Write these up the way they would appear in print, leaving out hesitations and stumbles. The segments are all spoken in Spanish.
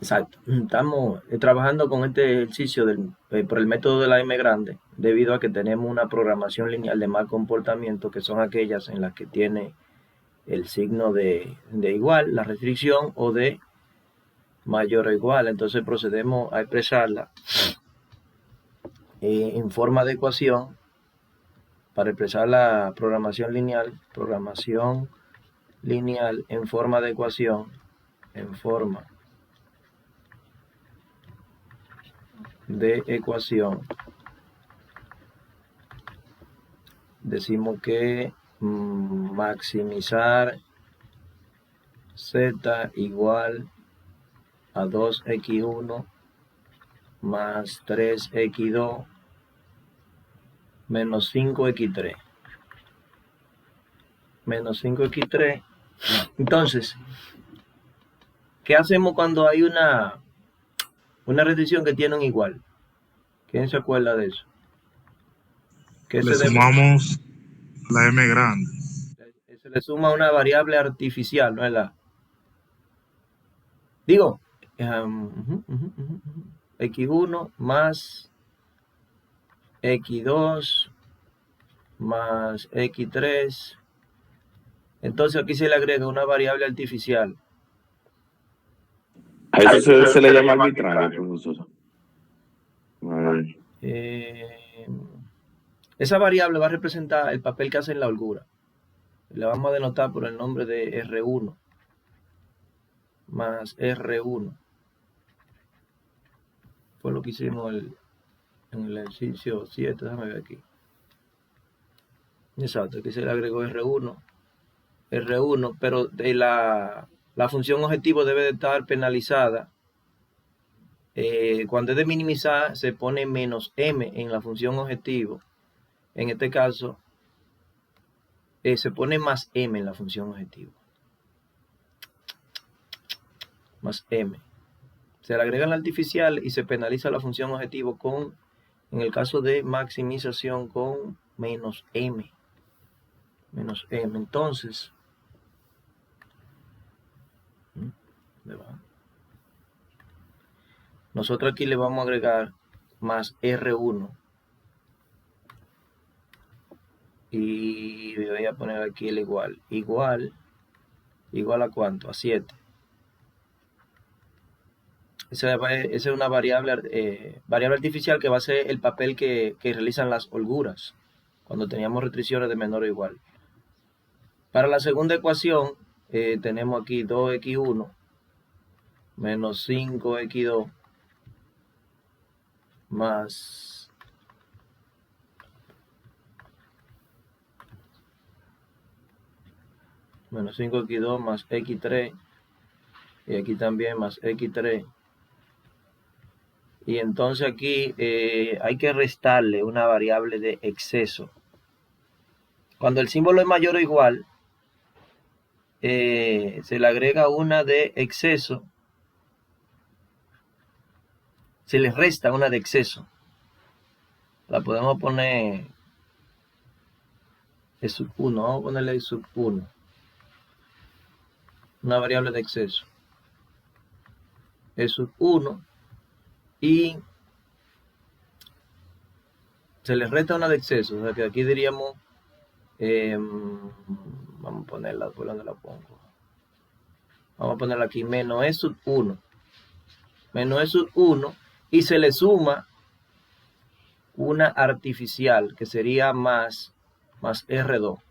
Exacto. Estamos trabajando con este ejercicio por el método de la M grande, debido a que tenemos una programación lineal de mal comportamiento, que son aquellas en las que tiene el signo de igual, la restricción, o de mayor o igual. Entonces procedemos a expresarla en forma de ecuación para expresar la programación lineal en forma de ecuación, en forma de ecuación. Decimos que maximizar z igual a 2x1 más 3x2 menos 5x3. Menos 5x3. Entonces, ¿qué hacemos cuando hay una restricción que tiene un igual? ¿Quién se acuerda de eso? Que Le sumamos la M grande. se le suma una variable artificial, ¿no es la? Digo, x1 más x2 más x3. Entonces aquí se le agrega una variable artificial. A eso se le llama arbitrario, profesor. Eh, esa variable va a representar el papel que hace en la holgura. Le vamos a denotar por el nombre de R1 más R1. Fue lo que hicimos en el ejercicio 7. Déjame ver aquí. Exacto, aquí se le agregó R1, pero de la función objetivo debe de estar penalizada. Cuando es de minimizar, se pone menos m en la función objetivo. En este caso, se pone más m en la función objetivo. Más m. Se le agrega la artificial y se penaliza la función objetivo con, en el caso de maximización, con menos m. Menos m. Entonces, nosotros aquí le vamos a agregar más R1. Y voy a poner aquí el igual. ¿Igual a cuánto? A 7. Esa es una variable artificial que va a ser el papel que realizan las holguras cuando teníamos restricciones de menor o igual. Para la segunda ecuación tenemos aquí 2x1 menos 5x2 más menos 5x2 más x3, y aquí también más x3. Y entonces aquí hay que restarle una variable de exceso. Cuando el símbolo es mayor o igual, se le agrega una de exceso. Se le resta una de exceso. La podemos poner E sub 1. Vamos a ponerle E sub 1. Una variable de exceso. E sub 1. Y se le resta una de exceso. O sea que aquí diríamos, vamos a ponerla, ¿por dónde la pongo? Vamos a ponerla aquí, menos E sub 1. Menos E sub 1. Y se le suma una artificial, que sería más R2.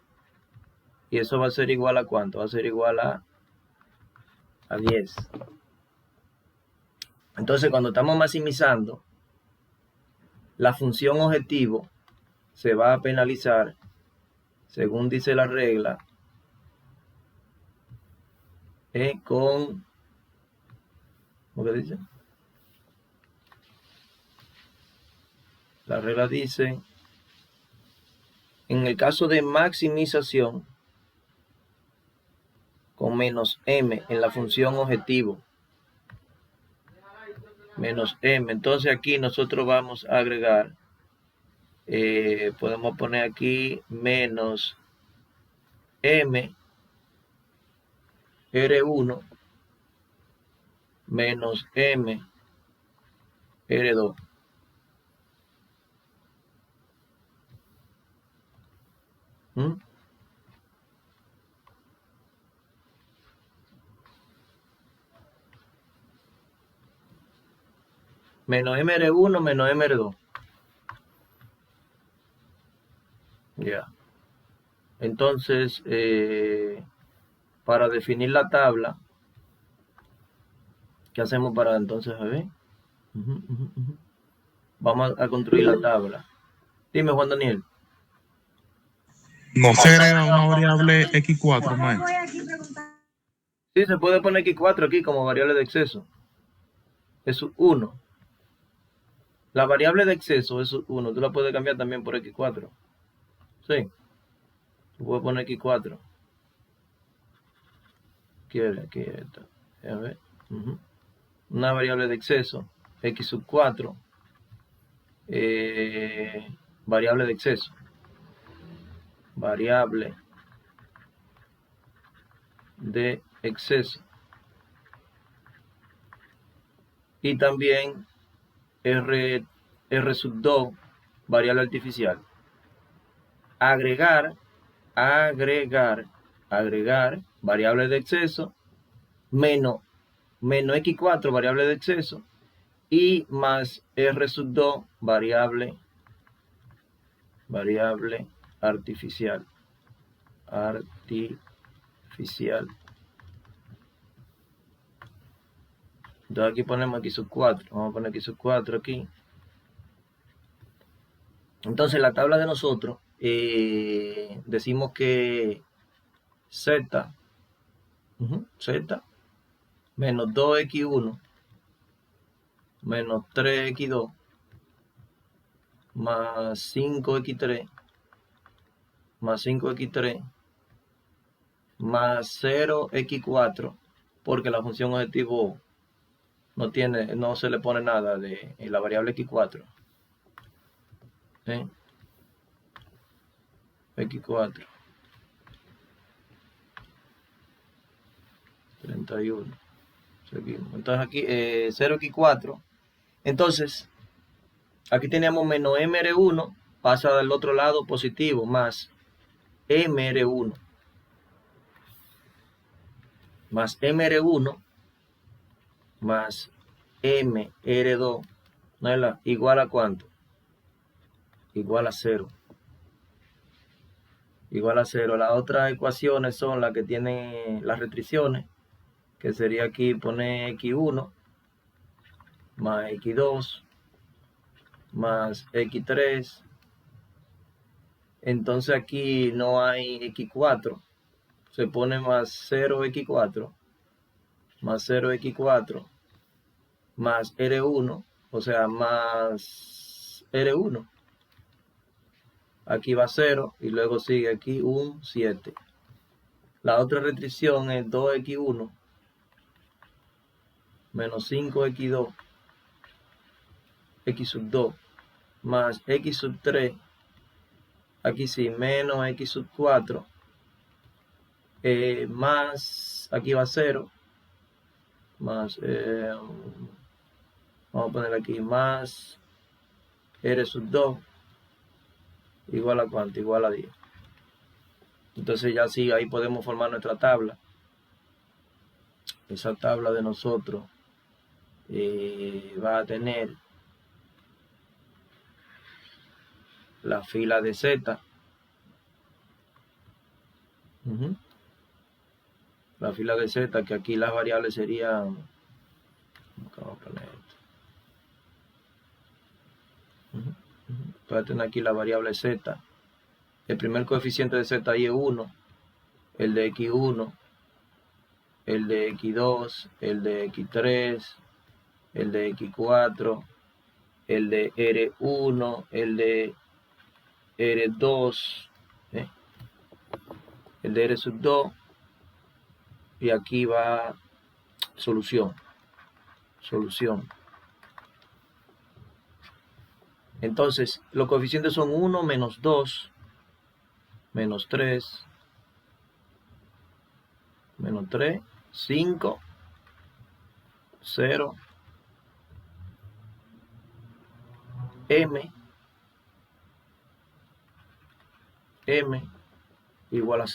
Y eso va a ser igual a ¿cuánto? Va a ser igual a 10. Entonces, cuando estamos maximizando, la función objetivo se va a penalizar, según dice la regla, con, ¿cómo que dice? La regla dice, en el caso de maximización, con menos m en la función objetivo, menos m. Entonces aquí nosotros vamos a agregar, podemos poner aquí menos m R1 menos M R2. Menos MR1 menos MR2. Ya. Entonces, para definir la tabla, ¿qué hacemos para entonces? A ver. Vamos a construir la tabla. Dime, Juan Daniel. No se agrega una variable X4, maestro. Sí, se puede poner X4 aquí como variable de exceso. Es 1. La variable de exceso es 1. Tú la puedes cambiar también por X4. Sí. Tú puedes poner X4. Quiere, aquí está. A ver. Una variable de exceso. X4. Variable de exceso. Variable de exceso. Y también R2, variable artificial. Agregar, variable de exceso, menos X4, variable de exceso, y más R2, variable artificial. Entonces aquí ponemos X4. Vamos a poner X4 aquí. Entonces la tabla de nosotros, decimos que Z, menos 2X1, menos 3X2, más 5X3, más 5X3, más 0X4, porque la función objetivo no se le pone nada de la variable X4. X4. 31. Seguimos. Entonces aquí 0X4. Entonces, aquí teníamos menos MR1, pasa del otro lado positivo, más MR1. Más MR1 más MR2, ¿no? ¿Igual a cuánto? Igual a 0. Igual a 0. Las otras ecuaciones son las que tienen las restricciones, que sería aquí poner X1 más X2 más X3. Entonces aquí no hay X4. Se pone más 0X4 más 0X4 más R1, o sea, más R1. Aquí va 0 y luego sigue aquí un 7. La otra restricción es 2X1 menos 5X2 X2 más X3. Aquí sí, menos X4 más, aquí va 0 más, vamos a poner aquí más R2 igual a cuánto, igual a 10. Entonces ya sí, ahí podemos formar nuestra tabla. Esa tabla de nosotros va a tener la fila de Z. La fila de Z, que aquí las variables serían, vamos a poner esto. Voy a tener aquí la variable Z. El primer coeficiente de Z ahí es 1, el de X1, el de X2, el de X3, el de X4, el de R1, el de R2, el de R2, y aquí va solución. Entonces, los coeficientes son 1, menos 2, menos 3, 5, 0, m igual a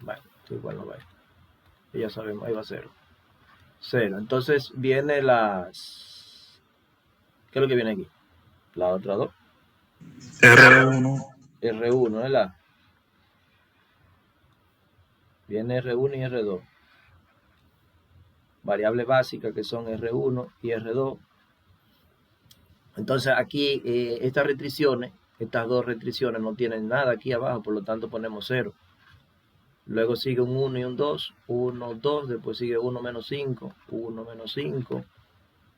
bueno, esto igual no va, ya sabemos, ahí va 0. Entonces viene las, ¿qué es lo que viene aquí? La otra 2. R1. R1, ¿verdad? Viene R1 y R2. Variables básicas que son R1 y R2. Entonces aquí estas restricciones, estas dos restricciones no tienen nada aquí abajo, por lo tanto ponemos 0. Luego sigue un 1 y un 2, 1, 2, después sigue 1 menos 5, 1 menos 5,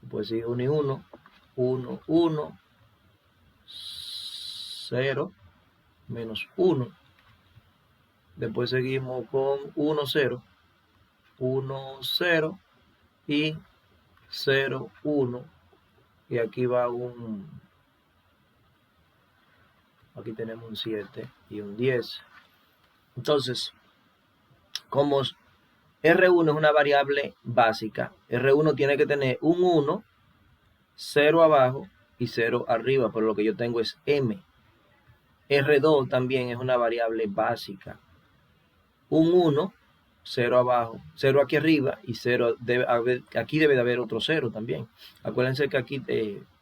después sigue 1 y 1, 1, 1, 0, menos 1. Después seguimos con 1, 0, 1, 0 y 0, 1. Y aquí va aquí tenemos un 7 y un 10. Entonces, como R1 es una variable básica, R1 tiene que tener un 1, 0 abajo y 0 arriba, pero lo que yo tengo es M. R2 también es una variable básica. Un 1, 0 abajo, 0 aquí arriba y 0 aquí debe de haber otro 0 también. Acuérdense que aquí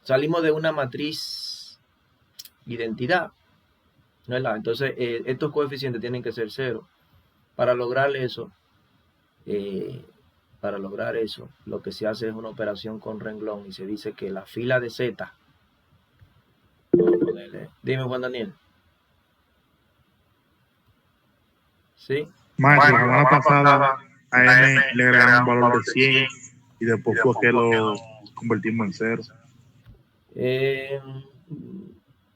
salimos de una matriz identidad, ¿verdad? Entonces estos coeficientes tienen que ser 0. Para lograr eso, lo que se hace es una operación con renglón y se dice que la fila de Z, dime Juan Daniel, ¿sí? Maestro, la semana pasada a M le agregamos un valor de 100 y después fue que lo convertimos en 0.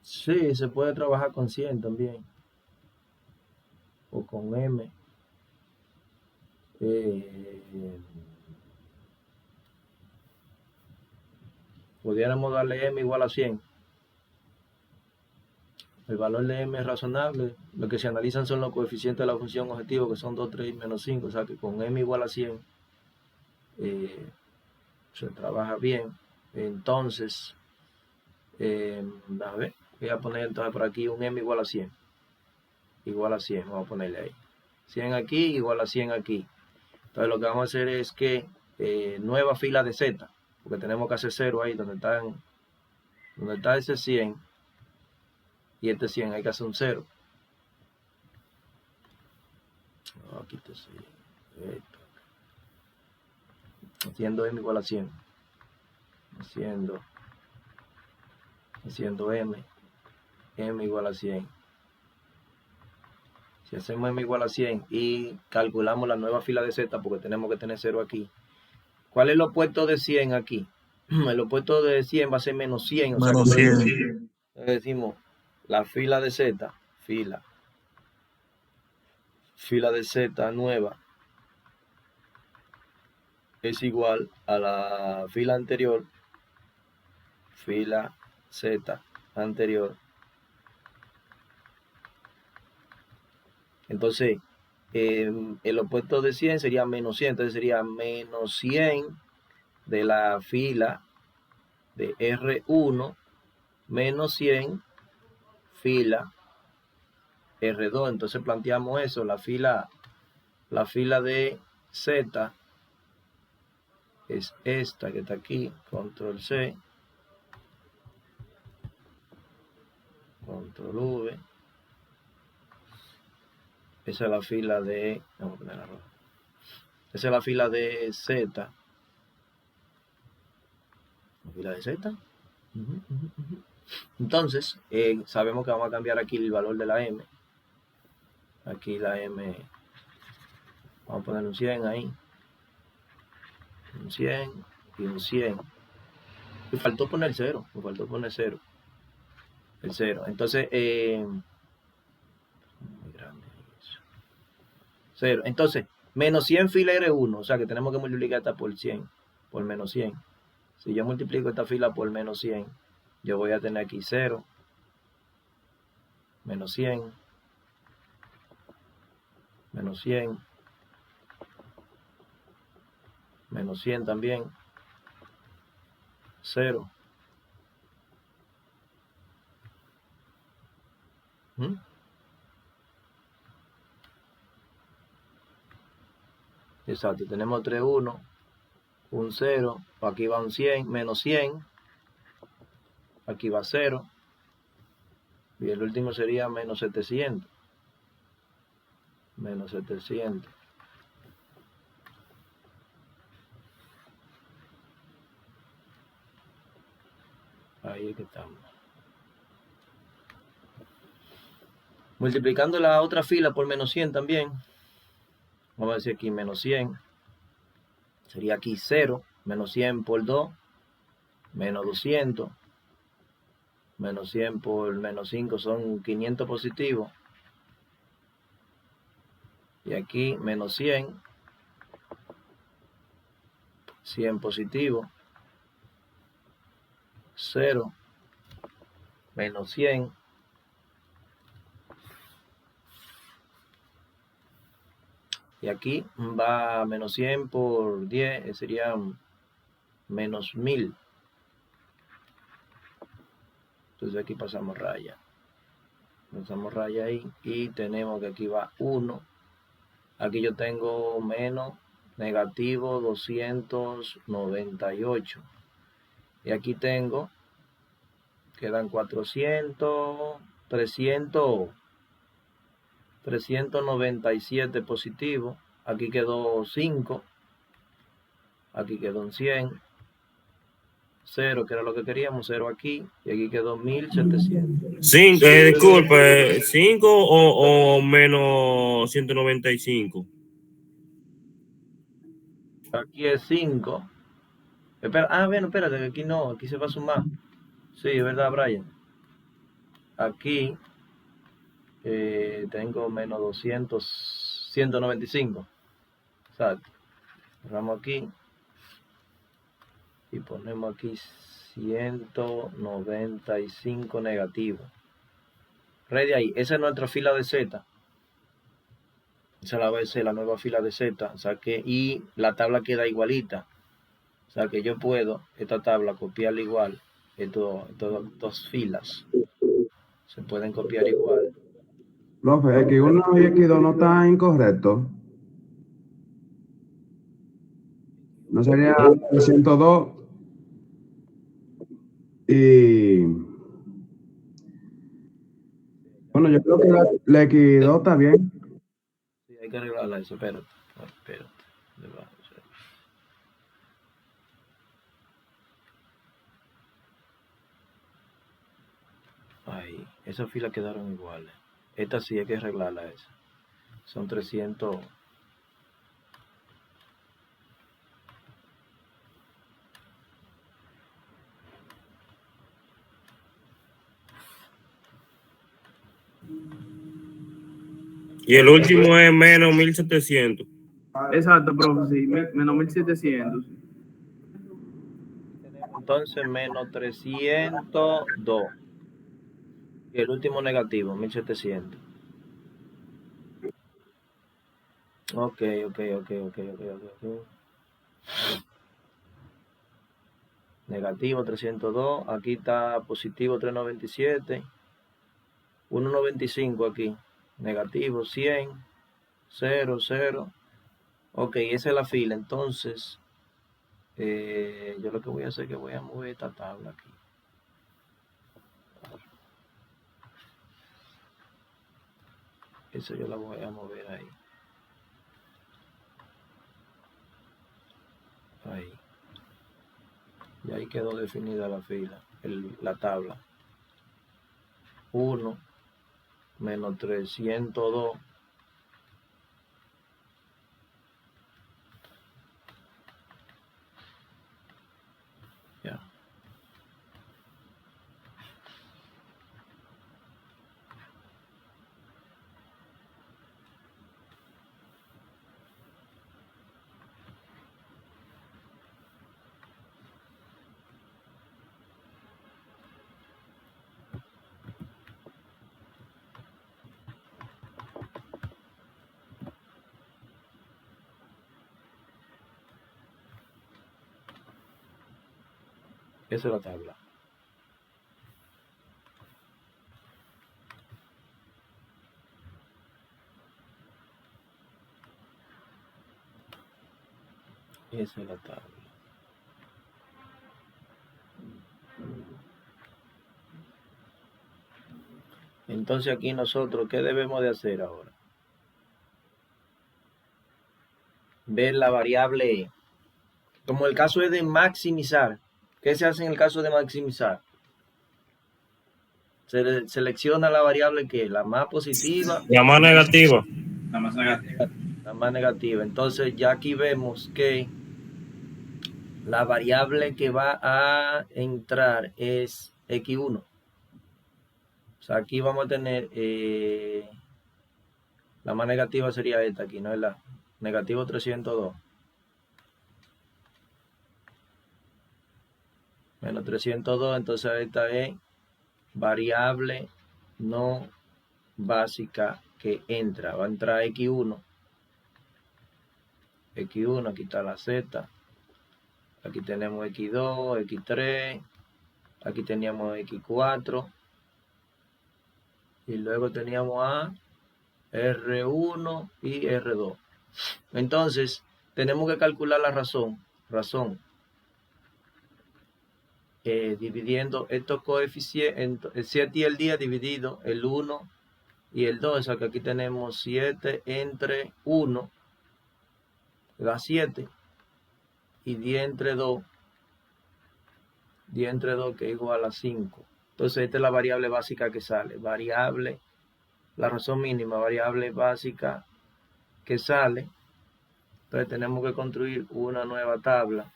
Sí, se puede trabajar con 100 también, o con M. Pudiéramos darle M igual a 100. El valor de M es razonable. Lo que se analizan son los coeficientes de la función objetivo, que son 2, 3 y menos 5. O sea que con M igual a 100 se trabaja bien. Entonces, a ver, voy a poner entonces por aquí un M igual a 100. Igual a 100, vamos a ponerle ahí. 100 aquí, igual a 100 aquí. Entonces lo que vamos a hacer es que nueva fila de Z, porque tenemos que hacer 0 ahí donde está ese 100 y este 100, hay que hacer un 0. Aquí está 100. Haciendo M igual a 100. Haciendo M igual a 100. Si hacemos M igual a 100 y calculamos la nueva fila de Z, porque tenemos que tener 0 aquí. ¿Cuál es el opuesto de 100 aquí? El opuesto de 100 va a ser menos 100. O sea, Menos 100. decimos la fila de Z, fila de Z nueva es igual a la fila anterior, fila Z anterior. Entonces, el opuesto de 100 sería menos 100. Entonces sería menos 100 de la fila de R1 menos 100 fila R2. Entonces planteamos eso, la fila de Z es esta que está aquí, control C, control V. Esa es la fila de, vamos a poner la roja. Esa es la fila de Z. ¿La fila de Z? Entonces, sabemos que vamos a cambiar aquí el valor de la M. Aquí la M, vamos a poner un 100 ahí. Un 100 y un 100. Me faltó poner 0. El 0. Entonces, muy grande eso. 0. Entonces, menos 100 fila R1. O sea que tenemos que multiplicar esta por 100. Por menos 100. Si yo multiplico esta fila por menos 100, yo voy a tener aquí 0. Menos 100. Menos 100. menos 100 también, 0. Exacto, tenemos 3, 1, un 0, aquí va un 100, menos 100, aquí va 0, y el último sería menos 700, menos 700. Ahí es que estamos. Multiplicando la otra fila por menos 100 también. Vamos a decir aquí menos 100. Sería aquí 0. Menos 100 por 2. Menos 200. Menos 100 por menos 5 son 500 positivos. Y aquí menos 100. 100 positivo. 0. Menos 100. Y aquí va menos 100 por 10, sería menos 1000. Entonces aquí pasamos raya. Pasamos raya ahí y tenemos que aquí va 1. Aquí yo tengo menos negativo 298. Y aquí tengo, quedan 400, 397 positivo. Aquí quedó 5. Aquí quedó un 100. 0, que era lo que queríamos, 0 aquí. Y aquí quedó 1700. Disculpe, 5 o menos 195. Aquí es 5. Espera, bueno, espérate, que aquí no, aquí se va a sumar. Sí, es verdad, Brian. Aquí tengo menos 200, 195. Exacto. Cerramos aquí. Y ponemos aquí 195 negativo. Ready ahí. Esa es nuestra fila de Z. Esa la va a ser la nueva fila de Z. O sea que, y la tabla queda igualita. O sea que yo puedo esta tabla copiarla igual. Estas dos filas se pueden copiar igual. Profe, X1 y X2 no está incorrecto. No sería 302 y... Bueno, yo creo que la X2 está bien. Sí, hay que arreglarla eso. Espérate. Espérate. Ahí. Esas filas quedaron iguales. Esta sí hay que arreglarla esa. Son 300. Y el último es menos 1700. Exacto, profe, sí, menos 1700. Entonces menos 302. Y el último negativo, 1700. Ok. Negativo 302. Aquí está positivo 397. 195 aquí. Negativo 100. 0, 0. Ok, esa es la fila. Entonces, yo lo que voy a hacer es que voy a mover esta tabla aquí. Eso yo la voy a mover ahí. Ahí. Y ahí quedó definida la fila, la tabla. 1 menos 302. Ya. Esa es la tabla. Esa es la tabla. Entonces aquí nosotros, ¿qué debemos de hacer ahora? Ver la variable E. Como el caso es de maximizar, ¿qué se hace en el caso de maximizar? Se selecciona la variable que es la más positiva. La más negativa. La más negativa. Entonces ya aquí vemos que la variable que va a entrar es X1. O sea, aquí vamos a tener la más negativa sería esta aquí, ¿no es la? Negativo 302. Menos 302, entonces esta es variable no básica que entra. Va a entrar X1. X1, aquí está la Z. Aquí tenemos X2, X3. Aquí teníamos X4. Y luego teníamos a R1 y R2. Entonces, tenemos que calcular la razón. Dividiendo estos coeficientes, el 7 y el 10 dividido el 1 y el 2. O sea que aquí tenemos 7 entre 1, da 7. Y 10 entre 2, que es igual a 5. Entonces esta es la variable básica que sale. Variable, la razón mínima, variable básica que sale. Entonces tenemos que construir una nueva tabla.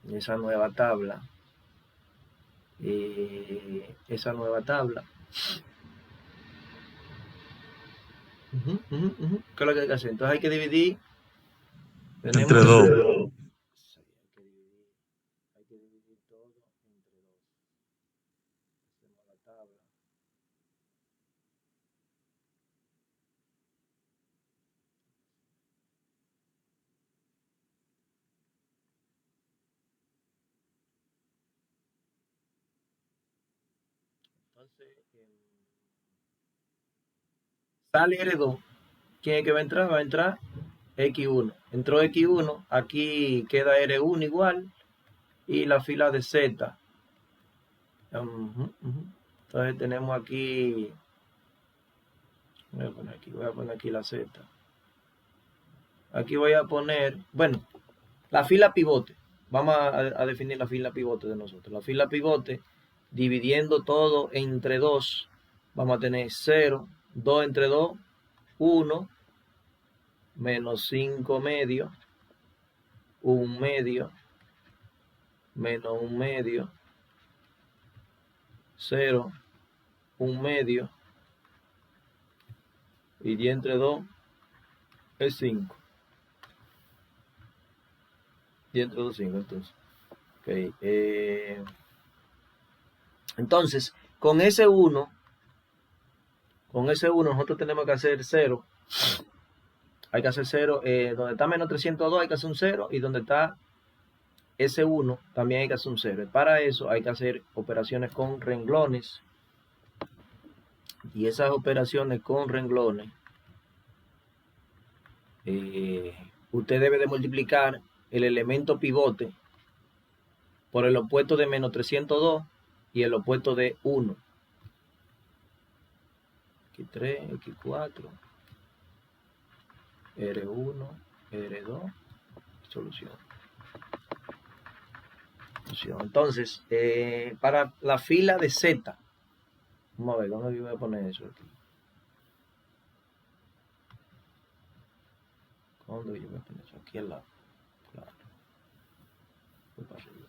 Y esa nueva tabla. ¿Qué es lo que hay que hacer? Entonces hay que dividir. Entre 2. Hay que dividir todo entre 2. Hacemos la tabla. Entonces, sale R2. ¿Quién es que va a entrar? Va a entrar X1. Entró X1. Aquí queda R1 igual. Y la fila de Z. Entonces tenemos aquí. Voy a poner aquí la Z. Aquí voy a poner, bueno, la fila pivote. Vamos a definir la fila pivote de nosotros. La fila pivote, dividiendo todo entre 2, vamos a tener 0, 2 entre 2, 1, menos 5 medio, 1 medio, menos 1 medio, 0, 1 medio, y 10 entre 2 es 5. 10 entre 2, 5, entonces. Okay. Entonces, con ese 1 nosotros tenemos que hacer 0. Hay que hacer 0. Donde está menos 302 hay que hacer un 0. Y donde está ese 1 también hay que hacer un 0. Y para eso hay que hacer operaciones con renglones. Y esas operaciones con renglones, usted debe de multiplicar el elemento pivote por el opuesto de menos 302 y el opuesto de 1. X3, X4, R1, R2, solución. Entonces, para la fila de Z, vamos a ver, ¿dónde voy a poner eso aquí? ¿Dónde yo voy a poner eso? Aquí al lado. Claro. Voy para arriba.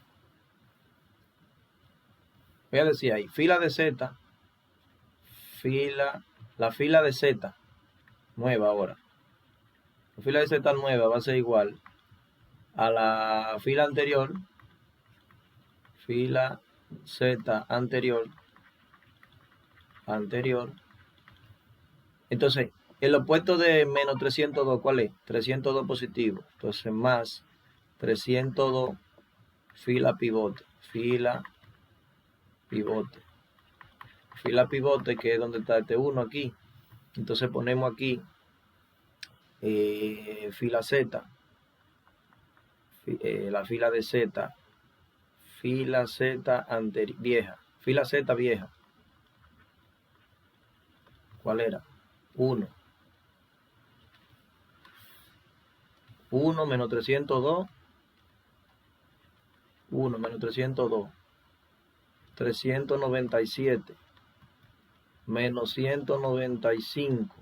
Voy a decir ahí, fila de Z, la fila de Z nueva ahora. La fila de Z nueva va a ser igual a la fila anterior, fila Z anterior. Entonces, el opuesto de menos 302, ¿cuál es? 302 positivo. Entonces, más 302 fila pivote. fila, pivote. Fila pivote, que es donde está este 1 aquí. Entonces ponemos aquí fila Z, la fila de Z, fila Z vieja, fila Z vieja. ¿Cuál era? 1. 1 menos 302. 1 menos 302. 397 menos 195.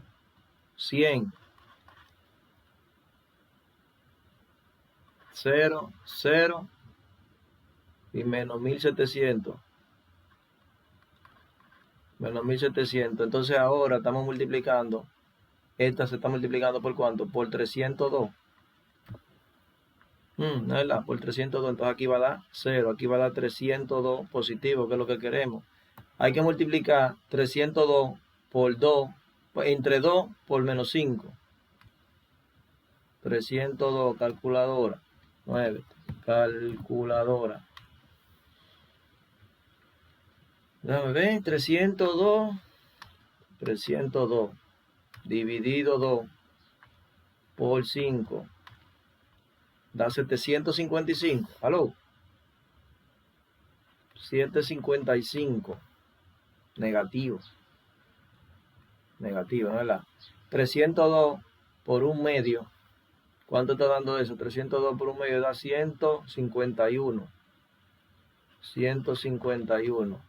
100. 0, 0 y menos 1700. Menos 1700. Entonces ahora estamos multiplicando. Esta se está multiplicando por ¿cuánto? Por 302. ¿No es verdad? Por 302. Entonces aquí va a dar 0. Aquí va a dar 302 positivo, que es lo que queremos. Hay que multiplicar 302 por 2. Entre 2 por menos 5. 302, calculadora. 9. Calculadora. Déjame ver. 302. 302. Dividido 2 por 5. Da 755. ¿Aló? 755. Negativo. Negativo, ¿no es verdad? 302 por 1/2. ¿Cuánto está dando eso? 302 por 1/2 da 151. 151.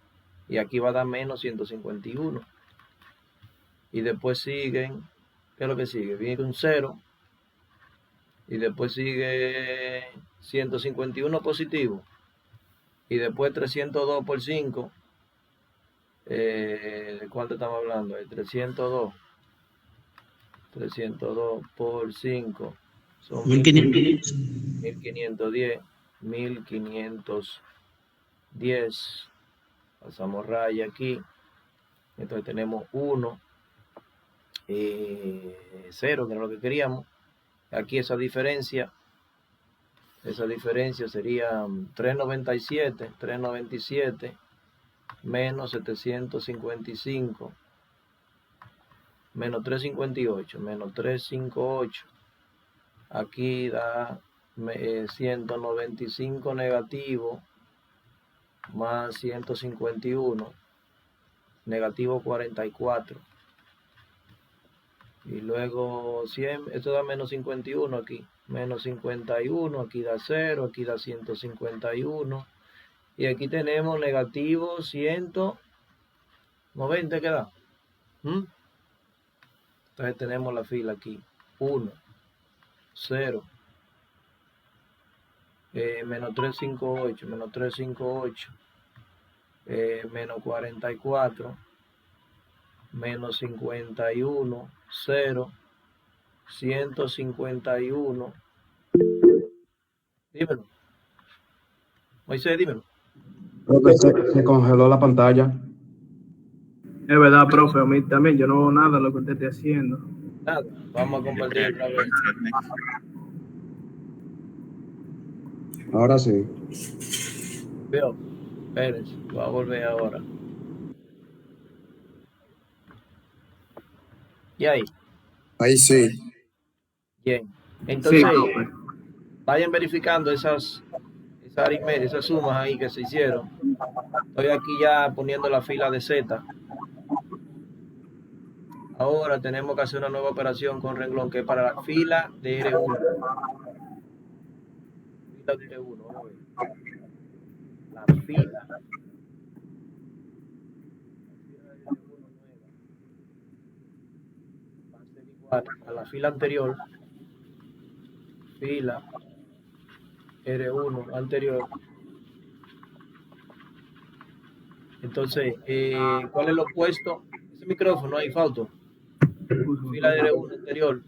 Y aquí va a dar menos 151. Y después siguen. ¿Qué es lo que sigue? Viene un 0. Y después sigue 151 positivo. Y después 302 por 5. ¿De cuánto estamos hablando? 302. 302 por 5. Son 1510. 1510. Pasamos raya aquí. Entonces tenemos 1. 0, que era lo que queríamos. Aquí esa diferencia sería 397 menos 755 menos 358 menos 358. Aquí da 195 negativo más 151 negativo 44. Y luego 100, esto da menos 51 aquí. Menos 51, aquí da 0, aquí da 151. Y aquí tenemos negativo 190, ¿qué da? Entonces tenemos la fila aquí. 1, 0, menos 358, menos 358, menos 44, menos 51, 0, 151. Dímelo. Moisés, dímelo. Profe, se congeló la pantalla. Es verdad, profe, a mí también, yo no veo nada de lo que usted esté haciendo. Nada, vamos a compartir otra vez. Ahora sí. Veo, Pérez, voy a volver ahora. ¿Y ahí? Ahí sí. Bien. Sí, Entonces, profe. vayan verificando esas aritméticas, esas sumas ahí que se hicieron. Estoy aquí ya poniendo la fila de Z. Ahora tenemos que hacer una nueva operación con renglón, que es para la fila de R1. Fila de R1, vamos a ver. La fila. Va a ser igual a la fila anterior. Fila R1 anterior. Entonces, ¿cuál es lo opuesto? Ese micrófono ahí, Fausto. Fila de R1 anterior.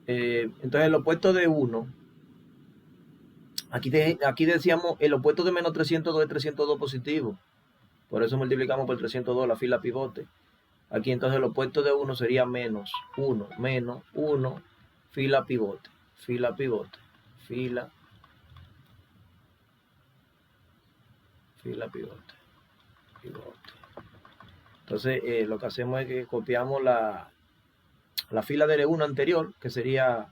Entonces, el opuesto de 1. Aquí decíamos, el opuesto de menos 302 es 302 positivo. Por eso multiplicamos por 302 la fila pivote. Aquí entonces el opuesto de 1 sería menos 1, menos 1, fila pivote, fila pivote, fila fila pivote. Entonces, lo que hacemos es que copiamos la fila de 1 anterior, que sería,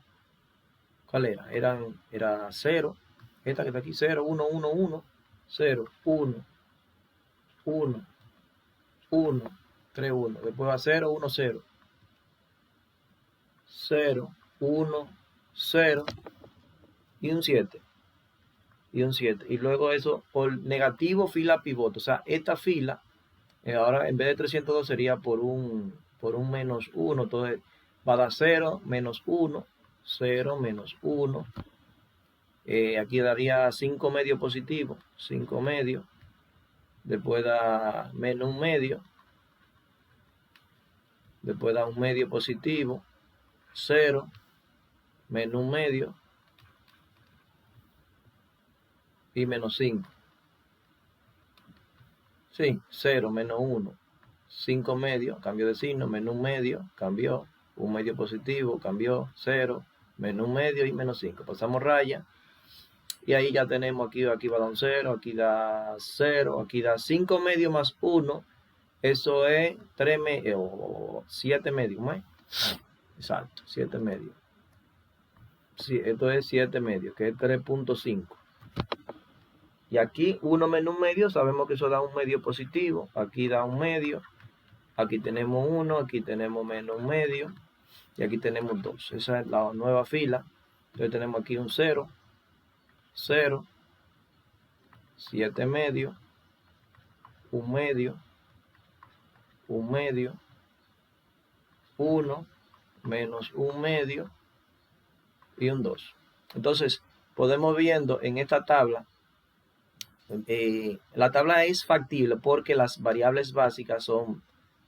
¿cuál era? Era 0, esta que está aquí, 0, 1, 1, 1, 0, 1, 1, 1, 3, 1. Después va 0, 1, 0, 0, 1, 0 y un 7. Y luego eso por negativo fila pivote. O sea, esta fila, ahora en vez de 302 sería por un menos 1. Entonces va a dar 0, menos 1, 0, menos 1. Aquí daría 5 medios positivos, 5 medios. Después da menos 1 medio. Después da 1 medio positivo, 0, menos 1 medio y menos 5. Sí, 0, menos 1, 5 medios, cambio de signo, menos 1 medio, cambió, 1 medio positivo, cambió, 0, menos 1 medio y menos 5. Pasamos raya y ahí ya tenemos aquí va a dar un 0, aquí da 0, aquí da 5 medios más 1, eso es 3 medios, 7 medios, ¿no? Exacto, 7 medios. Sí, esto es 7 medios, que es 3.5. Y aquí 1 menos 1 medio, sabemos que eso da 1 medio positivo. Aquí da 1 medio. Aquí tenemos 1, aquí tenemos menos 1 medio. Y aquí tenemos 2. Esa es la nueva fila. Entonces tenemos aquí un 0, 0, 7 medio, 1 medio, 1 medio, 1, menos 1 medio y un 2. Entonces podemos viendo en esta tabla, la tabla es factible porque las variables básicas son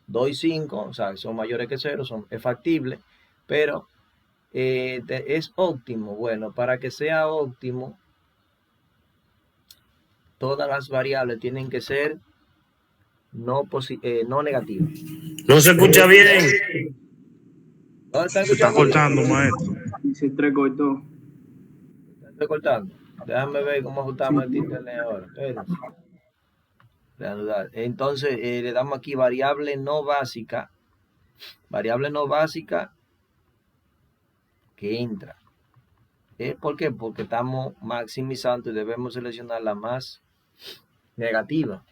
2 y 5, o sea, son mayores que 0, es factible, pero es óptimo. Bueno, para que sea óptimo, todas las variables tienen que ser no negativas. No se escucha bien. ¿Dónde están Se está escuchando? cortando, maestro. Se entrecortó. Estoy cortando. Déjame ver cómo ajustamos el internet ahora. Espérense. Entonces, le damos aquí variable no básica. Variable no básica que entra. ¿Por qué? Porque estamos maximizando y debemos seleccionar la más negativa.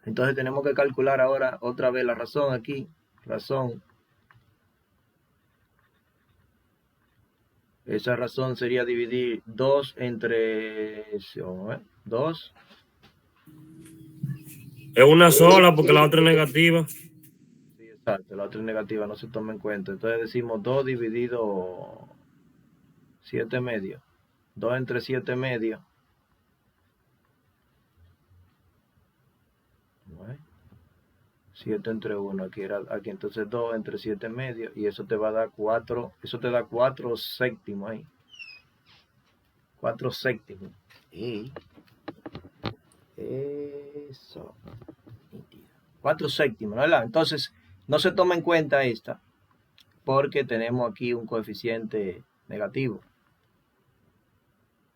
Entonces tenemos que calcular ahora otra vez la razón aquí. Razón. Esa razón sería dividir 2 entre 2. Es una sola porque la otra es negativa. Sí, exacto, la otra es negativa, no se toma en cuenta. Entonces decimos 2 dividido 7 medios. 2 entre 7 medios. 7 entre 1, aquí entonces 2 entre 7 medios, y eso te va a dar 4, eso te da 4 séptimos ahí. 4 séptimos. Eso. 4 séptimos, ¿verdad? Entonces, no se toma en cuenta esta, porque tenemos aquí un coeficiente negativo.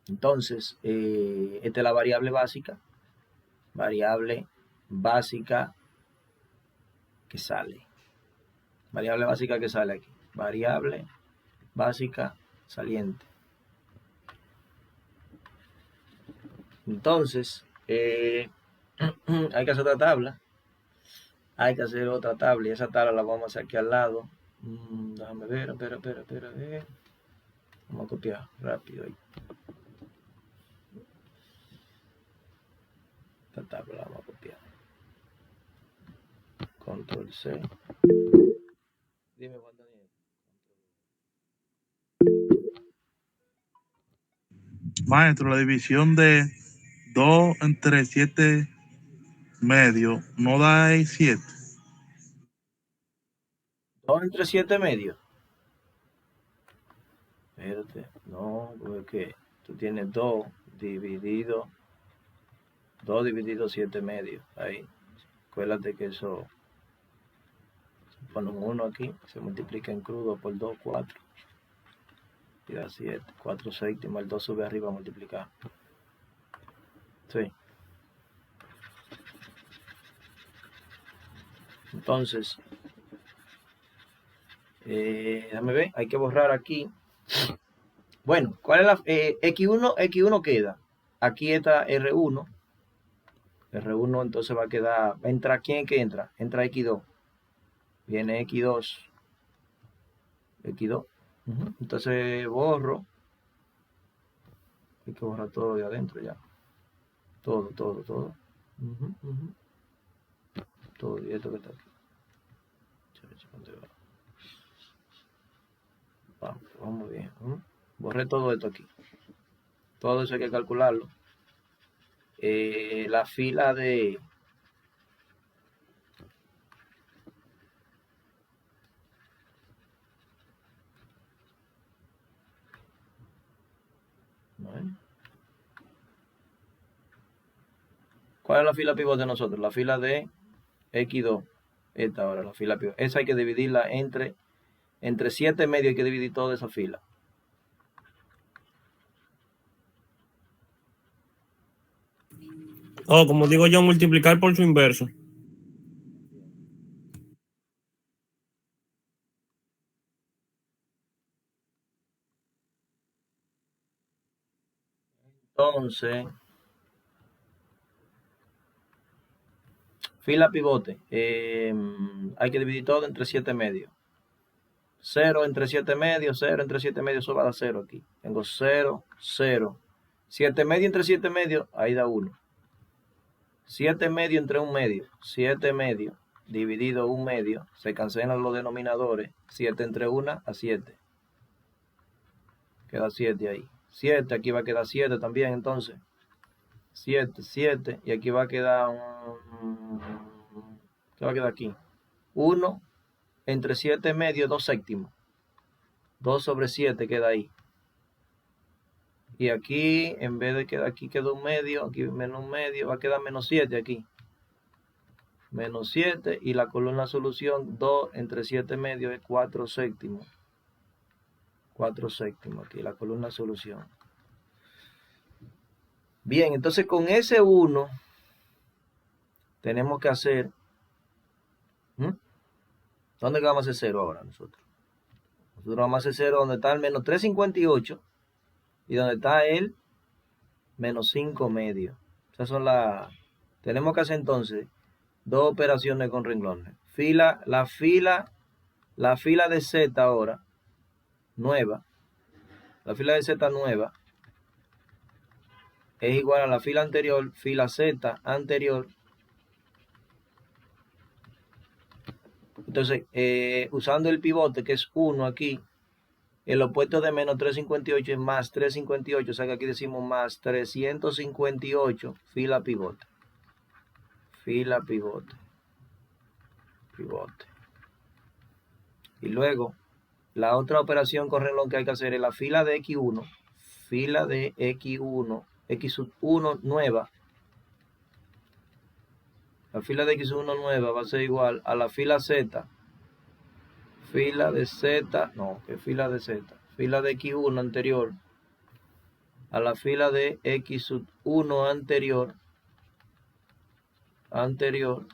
Entonces, esta es la variable básica. Variable básica que sale. Variable básica que sale aquí. Variable básica saliente. Entonces, hay que hacer otra tabla. Hay que hacer otra tabla y esa tabla la vamos a hacer aquí al lado. Déjame ver, espera. Vamos a copiar rápido ahí. Esta tabla la vamos a copiar. Control C. Dime, Juan Daniel. Maestro, la división de 2 entre 7 medio no da 7. 2 entre 7 medios. Espérate, no, porque tú tienes 2 dividido 7 medios. Ahí. Acuérdate que eso, pone un 1 aquí, se multiplica en crudo por 2, 4. Y da 7. 4 séptimos, el 2 sube arriba a multiplicar. Sí. Entonces, déjame ver, hay que borrar aquí. Bueno, ¿cuál es la X1? X1 queda. Aquí está R1. R1 entonces va a quedar. ¿Entra quién que entra? Entra X2. Viene X2. X2. Entonces borro. Hay que borrar todo de adentro ya. Todo. Todo. Todo y esto que está aquí. Vamos bien. Borré todo esto aquí. Todo eso hay que calcularlo. La fila de... ¿Cuál es la fila pivote de nosotros? La fila de X2. Esta ahora, la fila pivote. Esa hay que dividirla entre 7 medios, hay que dividir toda esa fila. Como digo yo, multiplicar por su inverso. Entonces, fila pivote. Hay que dividir todo entre 7 medios. 0 entre 7 medios, 0 entre 7 medios, eso va a dar 0 aquí. Tengo 0, 0. 7 medios entre 7 medios, ahí da 1. 7 medios entre 1 medio, 7 medios dividido 1 medio, se cancelan los denominadores. 7 entre 1 a 7. Queda 7 ahí. 7, aquí va a quedar 7 también entonces. 7, 7, y aquí va a quedar ¿qué va a quedar aquí? 1 entre 7 medios, 2 séptimos. 2 sobre 7 queda ahí. Y aquí, en vez de quedar aquí, queda 1 medio, aquí menos 1 medio, va a quedar menos 7 aquí. Menos 7, y la columna solución, 2 entre 7 medios es 4 séptimos. 4 séptimos aquí, la columna solución. Bien, entonces con ese 1 tenemos que hacer... ¿Dónde vamos a hacer 0 ahora nosotros? Nosotros vamos a hacer 0 donde está el menos 358 y donde está el menos 5 medios. Esas son las... Tenemos que hacer entonces 2 operaciones con renglones. La fila de Z ahora, nueva. La fila de Z nueva es igual a la fila anterior, fila Z anterior. Entonces, usando el pivote que es 1 aquí, el opuesto de menos 358 es más 358, o sea que aquí decimos más 358, fila pivote. Fila pivote. Pivote. Y luego, la otra operación con renglón que hay que hacer es la fila de X1. Fila de X1, X1 nueva. La fila de X1 nueva va a ser igual a la fila Z. Fila de Z, no, que fila de Z. Fila de X1 anterior a la fila de X1 anterior.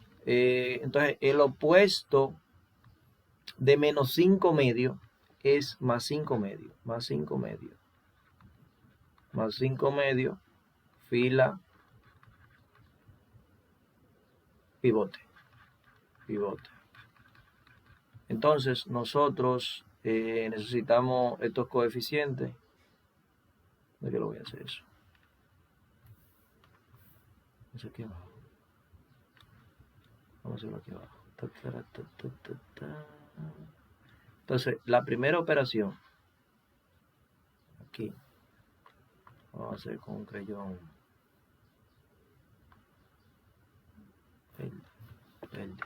Entonces, el opuesto de menos 5 medios es más 5 medios. Más 5 medios. Más 5 medios. Fila pivote. Pivote. Entonces, nosotros necesitamos estos coeficientes. ¿De qué lo voy a hacer eso? Eso aquí abajo. Vamos a hacerlo aquí abajo. Entonces, la primera operación, aquí, vamos a hacer con un crayón verde.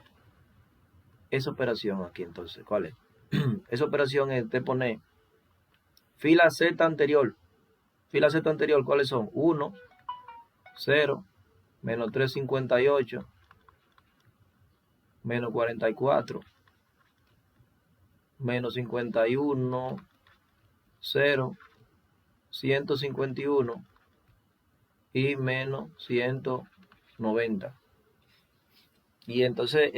Esa operación aquí, entonces, ¿cuál es? Esa operación es de poner fila Z anterior. Fila Z anterior, ¿cuáles son? 1, 0, menos 358, menos 44, menos 51, 0, 151, y menos 190. Y entonces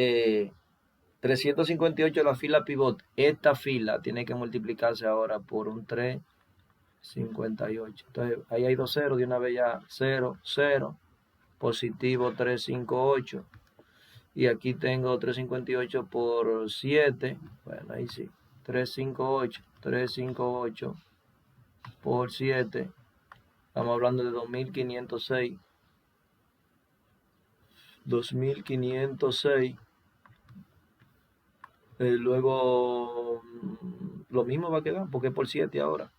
358 la fila pivot. Esta fila tiene que multiplicarse ahora por un 358. Entonces ahí hay 2 ceros, de una vez ya 0, 0, positivo 358. Y aquí tengo 358 por 7. Bueno, ahí sí. 358 por 7. Estamos hablando de 2506. 2506. Luego lo mismo va a quedar porque es por 7 ahora.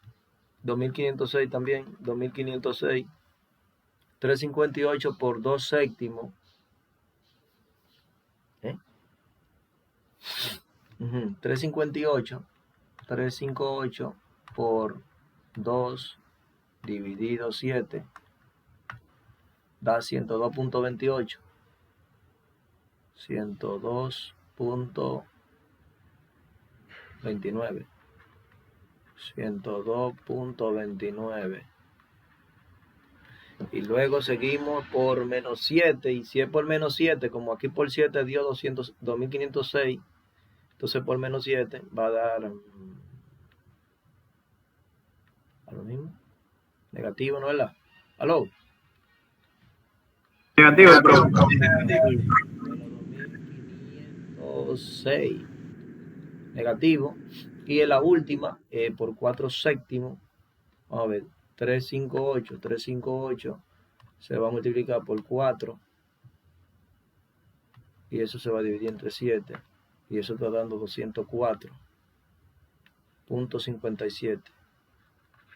2506 también. 2506. 358 por 2 séptimos. 358 por 2 dividido 7 da 102.28. 102.29. 102.29. Y luego seguimos por menos 7. Y si es por menos 7, como aquí por 7 dio 2506, entonces por menos 7 va a dar a lo mismo. Negativo, ¿no es verdad? ¿Aló? Negativo, profe. Menos 2506. Negativo. Y en la última, por 4 séptimos, vamos a ver, 358 se va a multiplicar por 4 y eso se va a dividir entre 7 y eso está dando 204.57.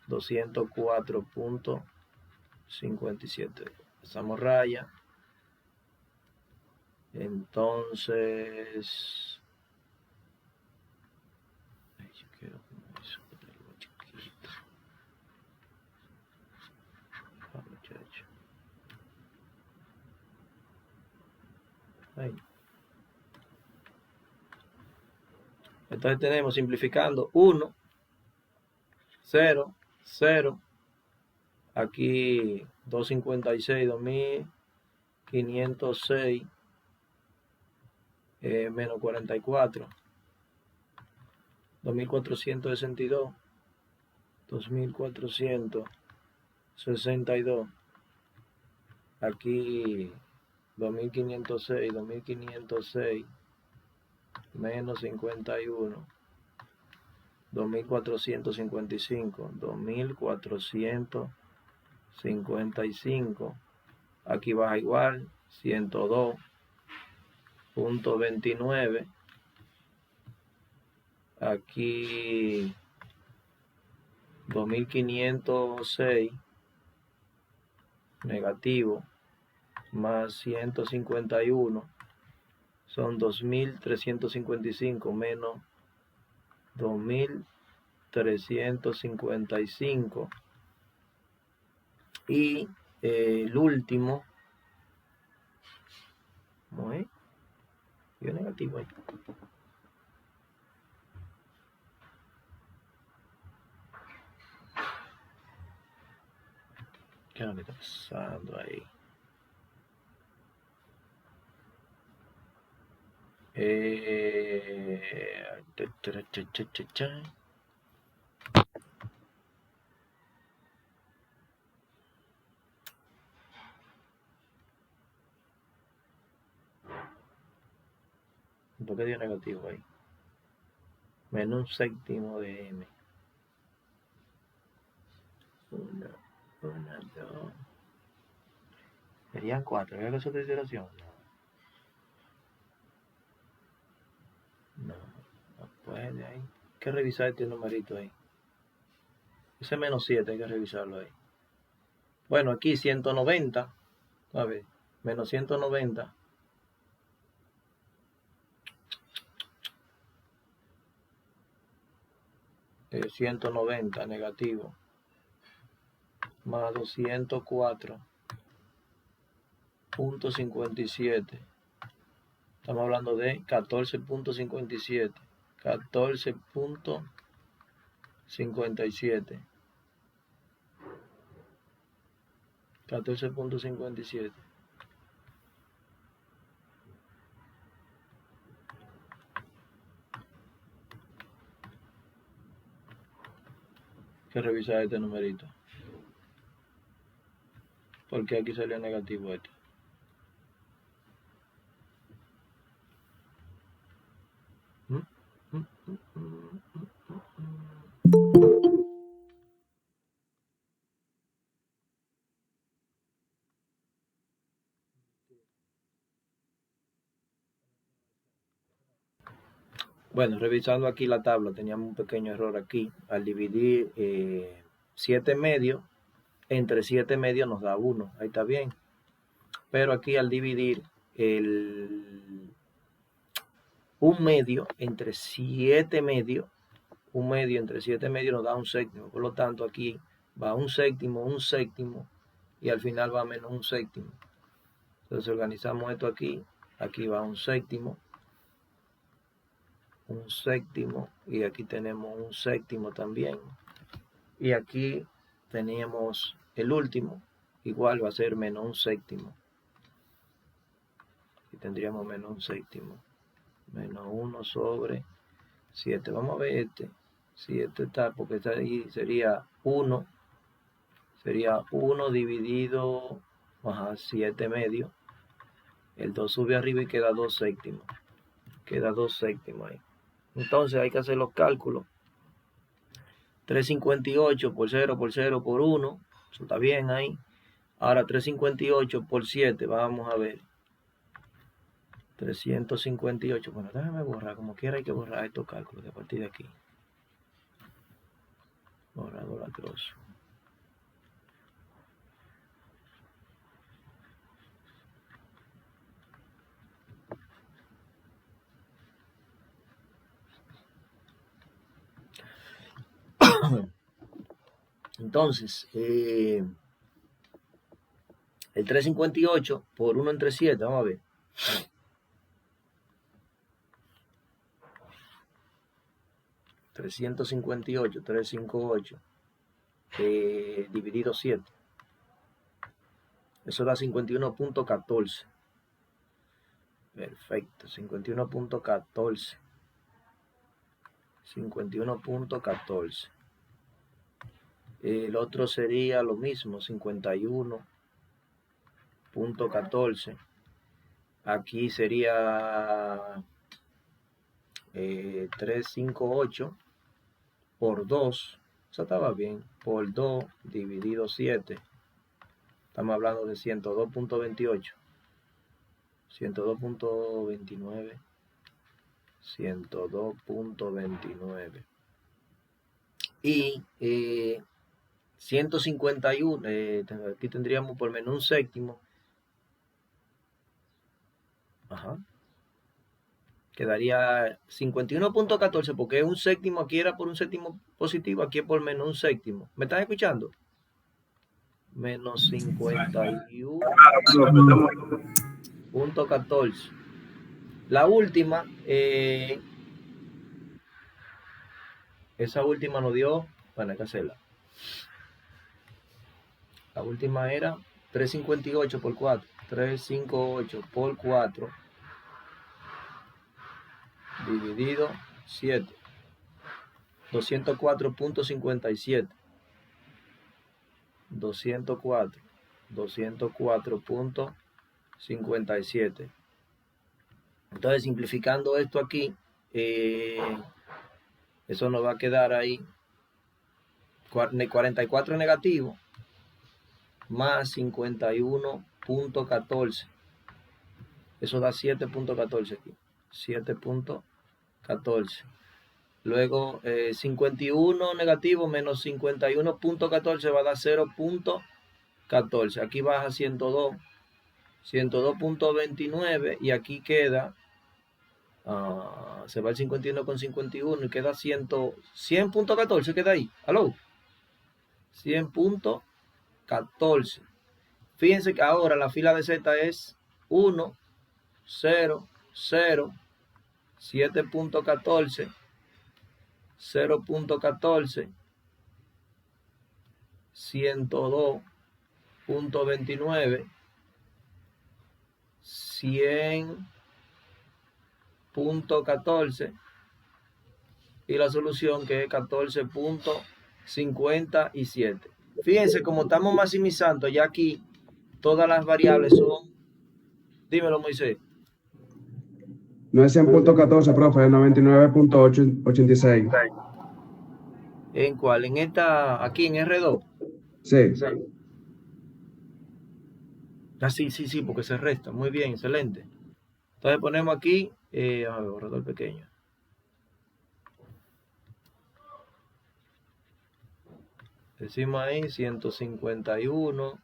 204.57. Pasamos raya. Entonces yo quiero eso, ponerlo chiquito. Muchacho. Ahí. Entonces tenemos, simplificando, 1, 0, 0. Aquí 256, 2506 menos 44. 2462. 2462. Aquí 2506 menos 51. 2455. 2455. Aquí baja igual. 102.29. Aquí 2506 negativo más 151 son 2355 menos 2355. Y el último, ¿cómo es? Yo negativo ahí. ¿Qué es lo que está pasando ahí? ¿Por qué dio negativo ahí? Menos un séptimo de m. 1, 2. Serían 4. ¿Era eso de iteración? No puede ahí. Hay que revisar este numerito ahí. Ese menos 7 hay que revisarlo ahí. Bueno, aquí 190. A ver, menos 190. Es 190 negativo. Más 204.57. Estamos hablando de 14.57. 14.57. 14.57. Que revisar este numerito. Porque aquí salió negativo esto. Bueno, revisando aquí la tabla, teníamos un pequeño error aquí. Al dividir 7 medios, entre 7 medios nos da 1. Ahí está bien. Pero aquí al dividir un medio entre 7 medios, un medio entre 7 medios nos da un séptimo. Por lo tanto, aquí va un séptimo, y al final va menos un séptimo. Entonces organizamos esto aquí. Aquí va un séptimo, y aquí tenemos un séptimo también. Y aquí teníamos el último, igual va a ser menos un séptimo. Y tendríamos menos un séptimo. Menos 1 sobre 7. Vamos a ver este. Si este está, porque está ahí, sería 1. Sería 1 dividido 7 medios. El 2 sube arriba y queda 2 séptimos. Queda 2 séptimos ahí. Entonces hay que hacer los cálculos. 358 por 0 por 0 por 1. Eso está bien ahí. Ahora 358 por 7. Vamos a ver. 358. Bueno, déjame borrar. Como quiera hay que borrar estos cálculos de a partir de aquí. Borrador atroz. Entonces, el 358 por 1 entre 7, vamos a ver. $358 dividido 7. Eso da 51.14. Perfecto, 51.14. 51.14. El otro sería lo mismo, 51.14. Aquí sería 358 por 2. Eso estaba bien. Por 2 dividido 7. Estamos hablando de 102.28. 102.29. 102.29. Y 151, aquí tendríamos por menos un séptimo. Quedaría 51.14 porque es un séptimo, aquí era por un séptimo positivo, aquí es por menos un séptimo. ¿Me están escuchando? Menos 51.14. La última, esa última nos dio, bueno, hay que hacerla. La última era 358 por 4. 358 por 4 dividido 7. 204.57. 204.57. Entonces, simplificando esto aquí, eso nos va a quedar ahí 44 negativo más 51.14. Eso da 7.14 aquí. 7.14. Luego 51 negativo menos 51.14 va a dar 0.14. Aquí baja 102. 102.29 y aquí queda, se va el 51 con 51 y queda 100.14 queda ahí. ¿Aló? 100.14. Fíjense que ahora la fila de Z es 1, 0, 0, 7.14, 0.14, 102, 100.29, 100.14 y la solución que es 14.57. Fíjense, como estamos maximizando, ya aquí todas las variables son, dímelo Moisés. No es 100.14, profe, es 99.86. ¿En cuál? En esta, aquí en R2. Sí. Ah, sí, porque se resta. Muy bien, excelente. Entonces ponemos aquí, borrador pequeño. Decimos ahí 151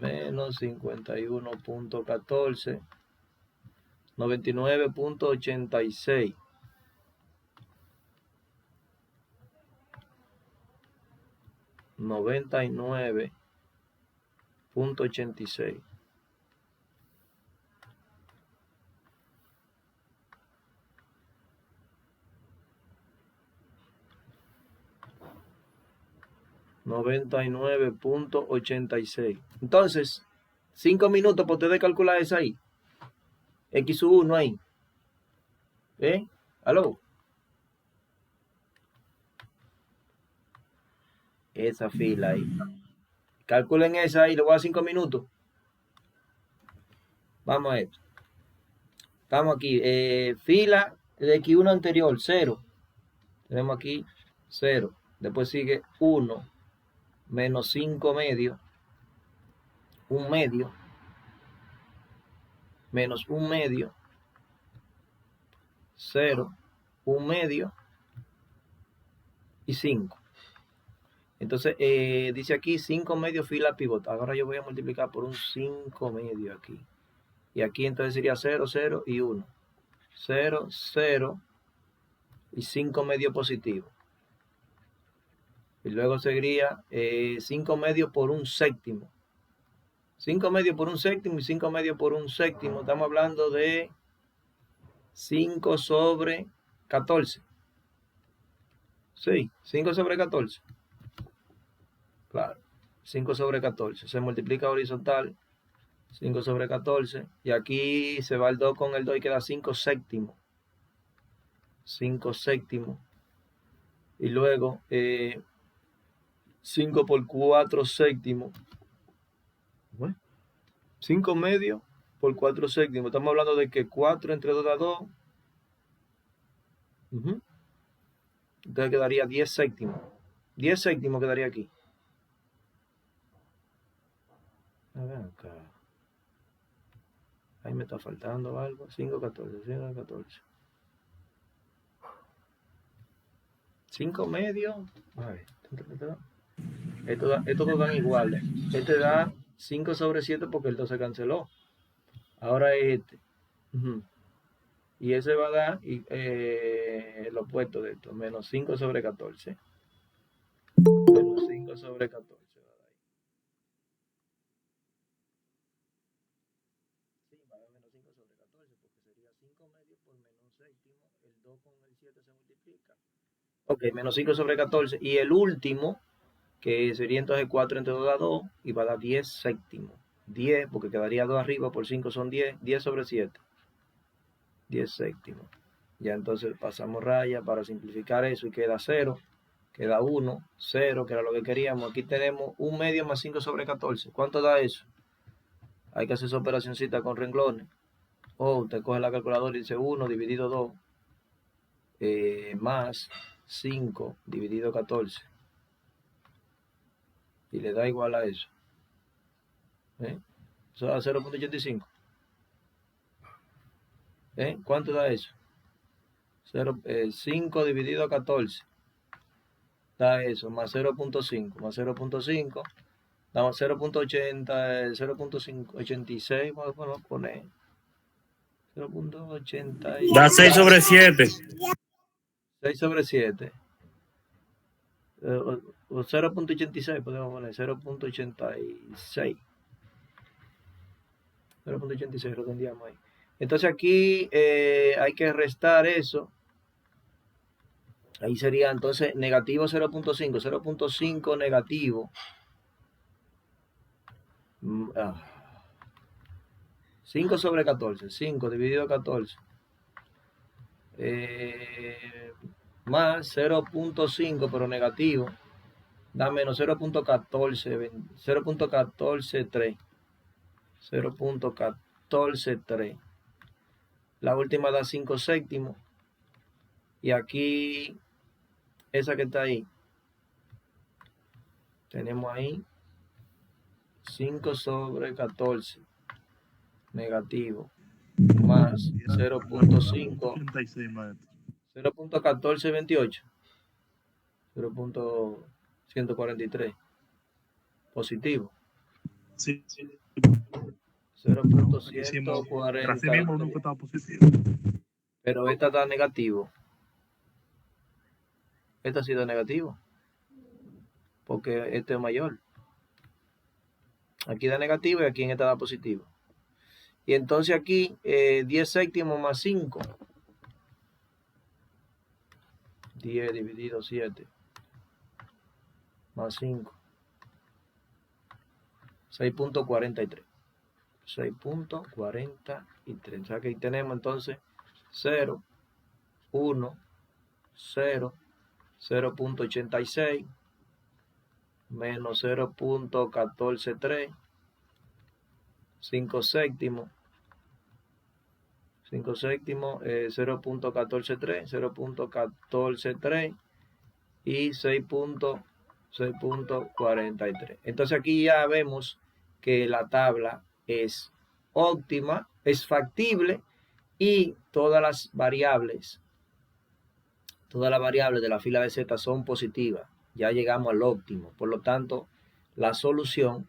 menos 51.14, 99.86. $99.86. $99.86. Entonces, 5 minutos para ustedes calcular eso ahí. X1 ahí. ¿Aló? Esa fila ahí. Calculen esa ahí, le voy a dar 5 minutos. Vamos a esto. Estamos aquí. Fila de X1 anterior, 0. Tenemos aquí 0. Después sigue 1 menos 5 medio. 1 medio. Menos 1 medio. 0. 1 medio. Y 5. Entonces, dice aquí 5 medio fila pivot. Ahora yo voy a multiplicar por un 5 medio aquí. Y aquí entonces sería 0, 0 y 1. 0, 0 y 5 medio positivo. Y luego seguiría 5 medio por un séptimo. 5 medio por un séptimo y 5 medio por un séptimo. Estamos hablando de 5 sobre 14. Sí, 5 sobre 14. Claro, 5 sobre 14. Se multiplica horizontal. 5 sobre 14. Y aquí se va el 2 con el 2 y queda 5 séptimos. 5 séptimos. Y luego 5 por 4 séptimos. 5 medio por 4 séptimos. Estamos hablando de que 4 entre 2 da 2. Entonces quedaría 10 séptimos. 10 séptimos quedaría aquí. A ver acá. Ahí me está faltando algo. 5, 14, 5, 14. 5 medio. A ver. Estos dos dan iguales. Este da 5 sobre 7 porque el 2 se canceló. Ahora este. Y ese va a dar el opuesto de esto. Menos 5 sobre 14. Menos 5 sobre 14. Va a dar ahí. Sí, va a dar menos 5 sobre 14 porque sería 5 medio por menos séptimo. El 2 con el 7 se multiplica. Ok, menos 5 sobre 14. Y el último, que sería entonces 4 entre 2 da 2, y va a dar 10 séptimos. 10, porque quedaría 2 arriba, por 5 son 10. 10 sobre 7. 10 séptimos. Ya entonces pasamos raya para simplificar eso y queda 0. Queda 1, 0, que era lo que queríamos. Aquí tenemos 1 medio más 5 sobre 14. ¿Cuánto da eso? Hay que hacer esa operacioncita con renglones. Usted coge la calculadora y dice 1 dividido 2 más 5 dividido 14. Y le da igual a eso. Eso da 0.85. ¿Cuánto da eso? 5 dividido 14. Da eso, más 0.5. Más 0.5. Damos 0.80, 0.86. Vamos a poner 0.80. Da 6 sobre 7. 6 sobre 7. O 0.86 podemos poner 0.86. 0.86 redondeamos ahí. Entonces aquí hay que restar eso. Ahí sería entonces negativo 0.5. 0.5 negativo Mm, 5 sobre 14, 5 dividido 14, más 0.5 pero negativo, da menos 0.14, 0.143, 0.143. La última da 5 séptimos. Y aquí, esa que está ahí, tenemos ahí 5 sobre 14 negativo más 0.5, 86, maestro. 0.1428, 0.143 positivo, Sí, hicimos, así mismo uno 0.143, que estaba positivo. pero esta está negativo. Esta ha sido negativo porque este es mayor. Aquí da negativo y aquí en esta da positivo. Y entonces aquí 10 séptimos más 5. 10 dividido 7 más 5. 6.43. 6.43. O sea que ahí tenemos entonces 0, 1, 0, 0.86 menos 0.143, 5 séptimos, 5 séptimos, 0.143, 0.143 y 6.43. Entonces aquí ya vemos que la tabla es óptima, es factible y todas las variables de la fila de Z son positivas. Ya llegamos al óptimo. Por lo tanto, la solución,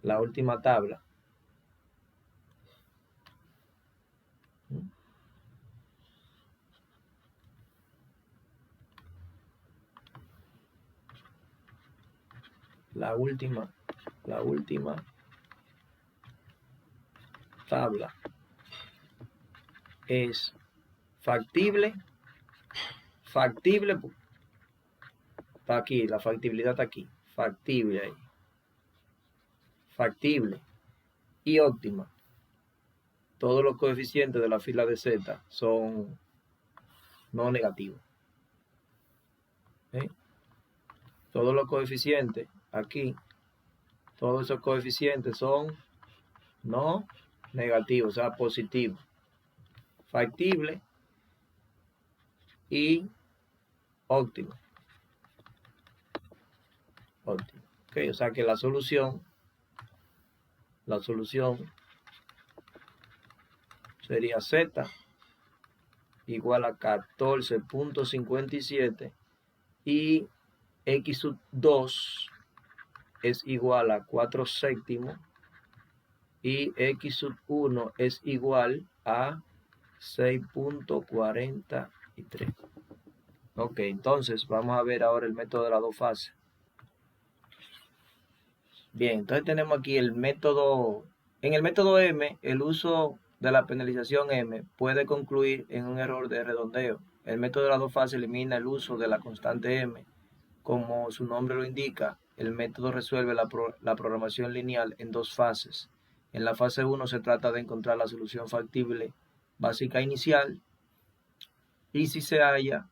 la última tabla, la última tabla es factible, está aquí, la factibilidad está aquí, factible ahí, factible y óptima. Todos los coeficientes de la fila de Z son no negativos. Todos los coeficientes aquí, todos esos coeficientes son no negativos, o sea, positivos, factible y óptimo. Óptimo. Okay, o sea que la solución sería Z igual a 14.57 y X sub 2 es igual a 4 séptimos y X sub 1 es igual a 6.43. Ok, entonces vamos a ver ahora el método de las dos fases. Bien, entonces tenemos aquí el método. En el método M, el uso de la penalización M puede concluir en un error de redondeo. El método de las dos fases elimina el uso de la constante M. Como su nombre lo indica, el método resuelve la programación lineal en dos fases. En la fase 1 se trata de encontrar la solución factible básica inicial y si se halla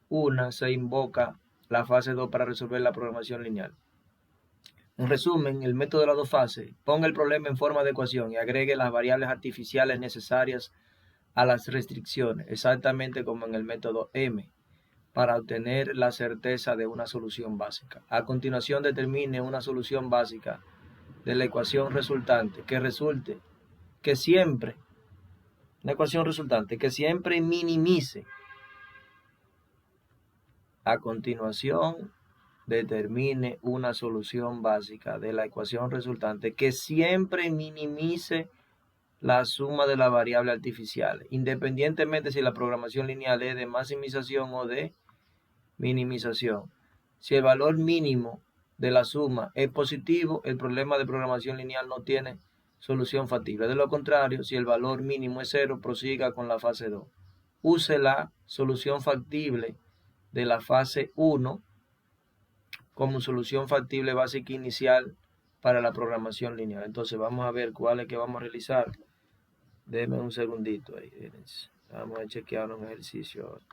una, se invoca la fase 2 para resolver la programación lineal. En resumen, el método de las dos fases, ponga el problema en forma de ecuación y agregue las variables artificiales necesarias a las restricciones, exactamente como en el método M, para obtener la certeza de una solución básica. A continuación, determine una solución básica de la ecuación resultante que siempre minimice. A continuación, determine una solución básica de la ecuación resultante que siempre minimice la suma de las variables artificiales, independientemente si la programación lineal es de maximización o de minimización. Si el valor mínimo de la suma es positivo, el problema de programación lineal no tiene solución factible. De lo contrario, si el valor mínimo es 0, prosiga con la fase 2. Use la solución factible de la fase 1 como solución factible básica inicial para la programación lineal. Entonces vamos a ver cuál es que vamos a realizar. Déjenme un segundito ahí. Vamos a chequear un ejercicio ahora.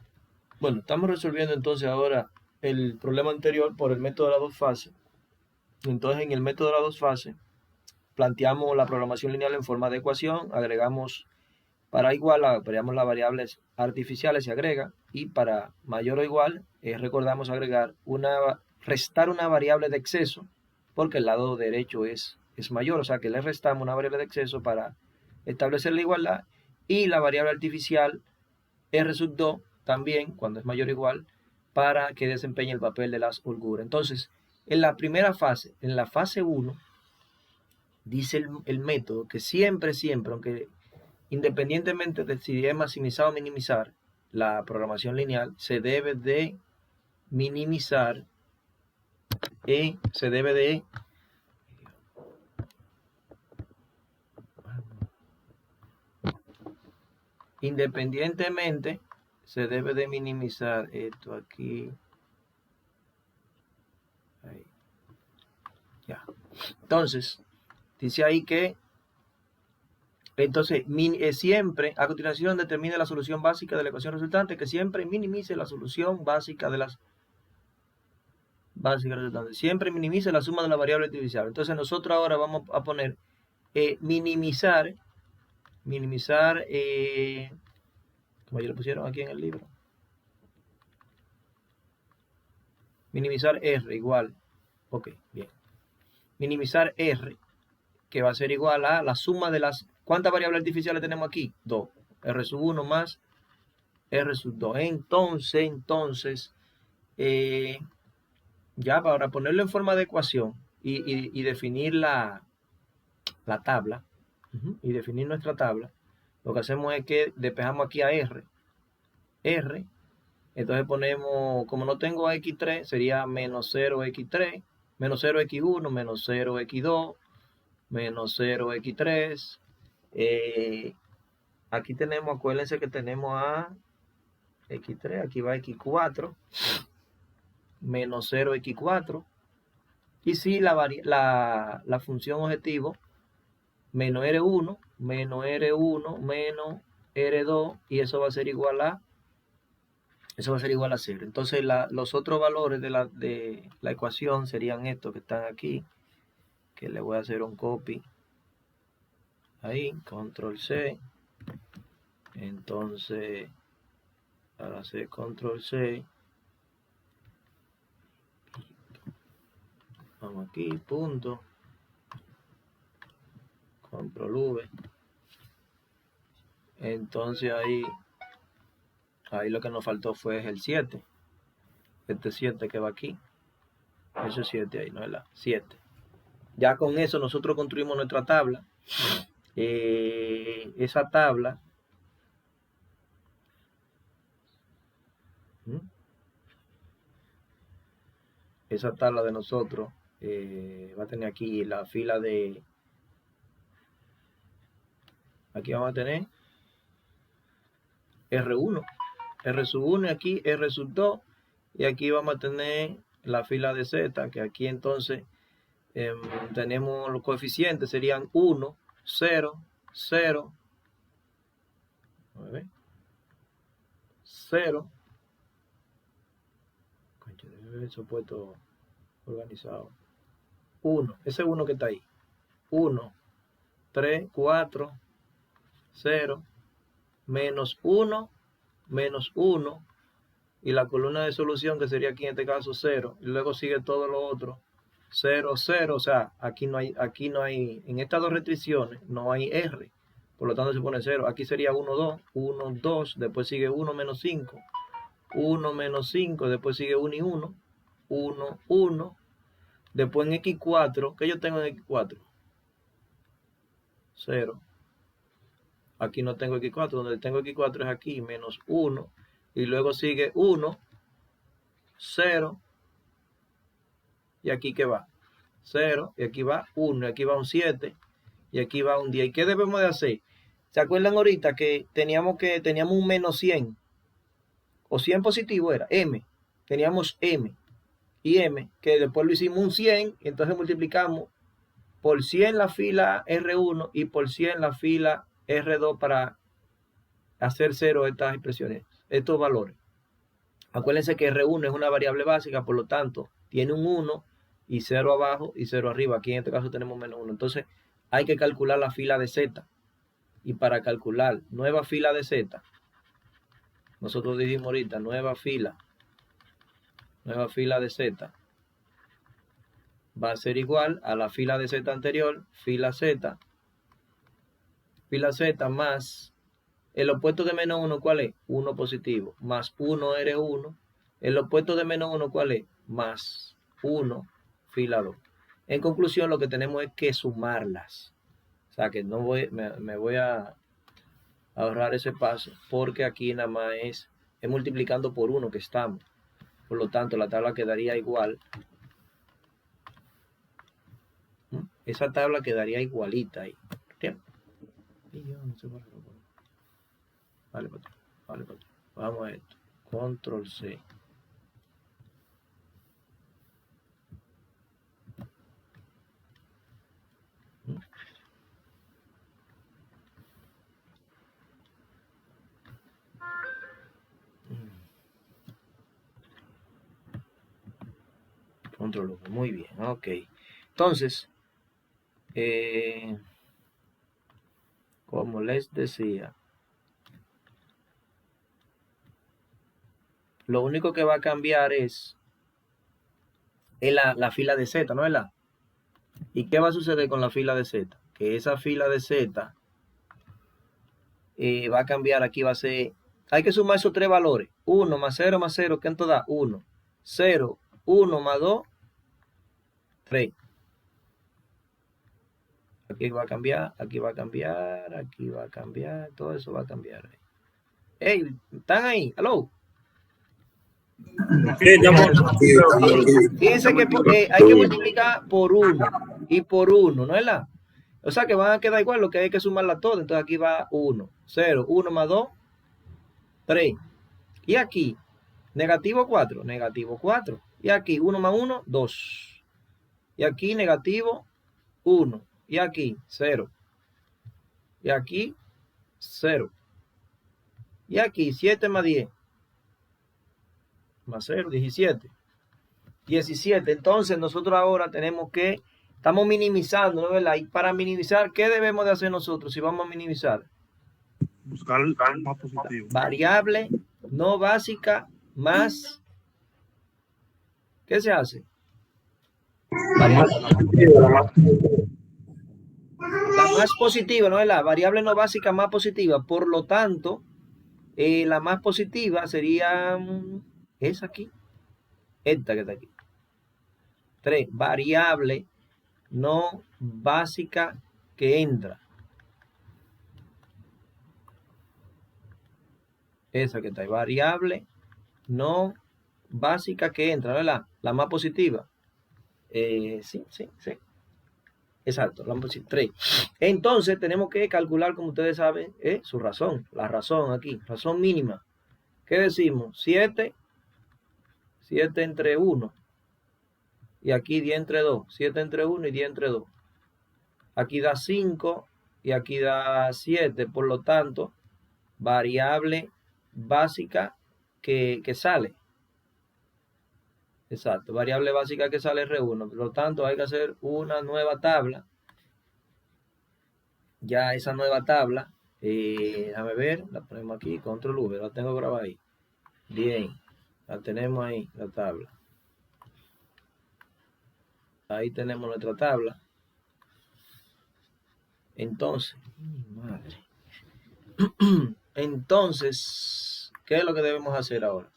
Bueno, estamos resolviendo entonces ahora el problema anterior por el método de las dos fases. Entonces en el método de las dos fases planteamos la programación lineal en forma de ecuación, agregamos para igual, agregamos las variables artificiales, se agrega, y para mayor o igual, recordamos restar una variable de exceso, porque el lado derecho es mayor, o sea que le restamos una variable de exceso para establecer la igualdad, y la variable artificial R sub 2 también, cuando es mayor o igual, para que desempeñe el papel de las holguras. Entonces, en la primera fase, en la fase 1, dice el método que siempre, aunque independientemente de si es maximizar o minimizar, la programación lineal se debe de minimizar independientemente se debe de minimizar esto aquí. Ahí. Ya. Entonces, dice ahí que siempre, a continuación determine la solución básica de la ecuación resultante, que siempre minimice la solución básica de las básicas resultantes. Siempre minimice la suma de la variable artificial. Entonces nosotros ahora vamos a poner minimizar, como ya lo pusieron aquí en el libro. Minimizar R igual. Ok, bien. Minimizar R, que va a ser igual a la suma de las... ¿Cuántas variables artificiales tenemos aquí? 2. R sub 1 más R sub 2. Entonces, ya para ponerlo en forma de ecuación y definir la tabla, y definir nuestra tabla, lo que hacemos es que despejamos aquí a R. Entonces ponemos, como no tengo X3, sería menos 0X3, menos 0X1, menos 0X2, menos 0X3. Aquí tenemos, acuérdense que tenemos a X3, aquí va X4, menos 0X4. Y si la función objetivo, menos R1, menos R1, menos R2, y eso va a ser igual a 0. Entonces los otros valores de la ecuación serían estos que están aquí, que le voy a hacer un copy ahí, control C. Entonces para hacer control C, vamos aquí, punto, control V. Entonces ahí lo que nos faltó fue el 7. Este 7 que va aquí. Ese 7 ahí, ¿no es la 7? Ya con eso nosotros construimos nuestra tabla. Esa tabla de nosotros va a tener aquí la fila de... Aquí vamos a tener R1, R sub 1 y aquí R sub 2. Y aquí vamos a tener la fila de Z, que aquí entonces tenemos los coeficientes, serían 1, 0, 0, 0. Concha, debe haber eso puesto organizado. 1, ese 1 que está ahí. 1, 3, 4, 0, menos 1, menos 1. Y la columna de solución, que sería aquí en este caso 0, y luego sigue todo lo otro 0, 0, o sea, aquí no hay, en estas dos restricciones no hay R, por lo tanto se pone 0, aquí sería 1, 2, 1, 2, después sigue 1 menos 5, 1 menos 5, después sigue 1 y 1, 1, 1, después en X4, ¿qué yo tengo en X4? 0, aquí no tengo X4, donde tengo X4 es aquí, menos 1, y luego sigue 1, 0, y aquí que va 0, y aquí va 1, y aquí va un 7, y aquí va un 10. ¿Y qué debemos de hacer? ¿Se acuerdan ahorita que teníamos un menos 100? O 100 positivo era, M. Teníamos M y M, que después lo hicimos un 100, y entonces multiplicamos por 100 la fila R1 y por 100 la fila R2 para hacer cero estas expresiones, estos valores. Acuérdense que R1 es una variable básica, por lo tanto, tiene un 1 y 0 abajo y 0 arriba. Aquí en este caso tenemos menos 1. Entonces, hay que calcular la fila de Z. Y para calcular nueva fila de Z, nosotros dijimos ahorita, nueva fila de Z va a ser igual a la fila de Z anterior, fila Z más el opuesto de menos 1, ¿cuál es? 1 positivo, más 1 R1. El opuesto de menos 1, ¿cuál es? Más 1, fila 2. En conclusión, lo que tenemos es que sumarlas. O sea, que no me voy a ahorrar ese paso, porque aquí nada más es multiplicando por 1 que estamos. Por lo tanto, la tabla quedaría igual. Esa tabla quedaría igualita ahí. ¿Entiendes? Vale, vamos a esto. Control C. Control V. Muy bien. Ok. Entonces, como les decía, lo único que va a cambiar es la fila de Z, ¿no es la? ¿Y qué va a suceder con la fila de Z? Que esa fila de Z va a cambiar, aquí va a ser, hay que sumar esos tres valores, 1 más 0 más 0, ¿cuánto da? 1, 0, 1 más 2, 3. Aquí va a cambiar, aquí va a cambiar, aquí va a cambiar, todo eso va a cambiar. Hey, ¿están ahí? ¿Aló? Sí, estamos Fíjense que hay que multiplicar por 1 y por 1, ¿no es la? O sea que van a quedar igual, lo que hay que sumarla todas. Entonces aquí va 1, 0, 1 más 2, 3. Y aquí, negativo 4, negativo 4. Y aquí, 1 más 1, 2. Y aquí, negativo 1. Y aquí, 0. Y aquí, 0. Y aquí, 7 más 10. Más 0, 17. 17. Entonces, nosotros ahora tenemos que, estamos minimizando, ¿no es verdad? Y para minimizar, ¿qué debemos de hacer nosotros si vamos a minimizar? Buscar el más positivo. Variable no básica más, ¿qué se hace? Variable, la más positiva, ¿no es la variable no básica más positiva? Por lo tanto, la más positiva sería esa aquí, esta que está aquí. 3, variable no básica que entra. Esa que está ahí, variable no básica que entra, ¿verdad? La más positiva. Sí. Exacto, la 3. Entonces tenemos que calcular, como ustedes saben, su razón. La razón aquí, razón mínima. ¿Qué decimos? 7 entre 1. Y aquí 10 entre 2. 7 entre 1 y 10 entre 2. Aquí da 5 y aquí da 7. Por lo tanto, variable básica que sale. Exacto, variable básica que sale R1. Por lo tanto, hay que hacer una nueva tabla. Ya esa nueva tabla, déjame ver, la ponemos aquí, control V, la tengo grabada ahí. Bien, la tenemos ahí, la tabla. Ahí tenemos nuestra tabla. Entonces, madre. Entonces, ¿qué es lo que debemos hacer ahora?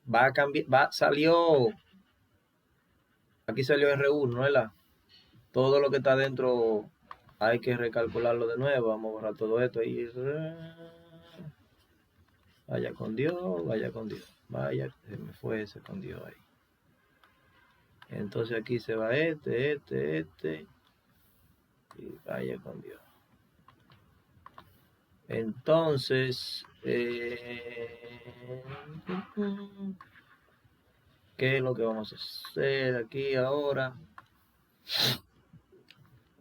Va a cambiar, aquí salió R1, ¿no es la? Todo lo que está dentro hay que recalcularlo de nuevo. Vamos a borrar todo esto ahí. Vaya con Dios, vaya con Dios. Vaya, se me fue ese con Dios ahí. Entonces aquí se va este. Y vaya con Dios. Entonces, ¿qué es lo que vamos a hacer aquí ahora?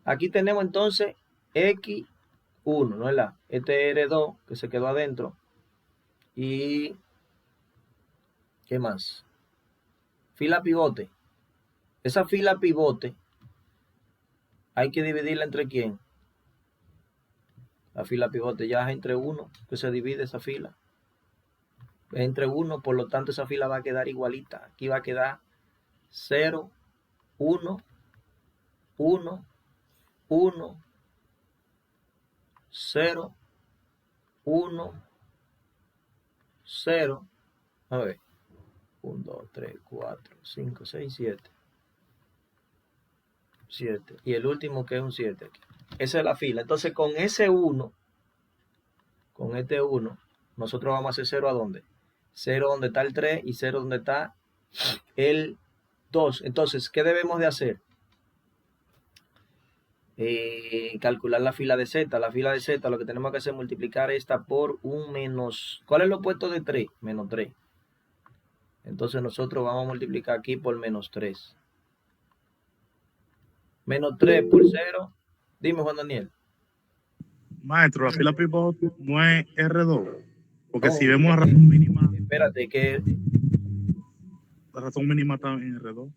Aquí tenemos entonces X1, ¿no es verdad? Este R2 que se quedó adentro. Y ¿qué más? Fila pivote. Esa fila pivote hay que dividirla entre quién. La fila pivote ya es entre 1, que se divide esa fila. Es entre 1, por lo tanto esa fila va a quedar igualita. Aquí va a quedar 0, 1, 1, 1, 0, 1, 0. A ver. 1, 2, 3, 4, 5, 6, 7. 7. Y el último que es un 7 aquí. Esa es la fila. Entonces con ese 1, con este 1, nosotros vamos a hacer 0 ¿a dónde? 0 donde está el 3 y 0 donde está el 2. Entonces, ¿qué debemos de hacer? Calcular la fila de Z. La fila de Z lo que tenemos que hacer es multiplicar esta por un menos. ¿Cuál es lo opuesto de 3? Menos 3. Entonces nosotros vamos a multiplicar aquí por menos 3. Menos 3 por 0. Dime, Juan Daniel. Maestro, la fila pivote no es R2. Porque No, si vemos la razón mínima, espérate, que... la razón mínima está en R2.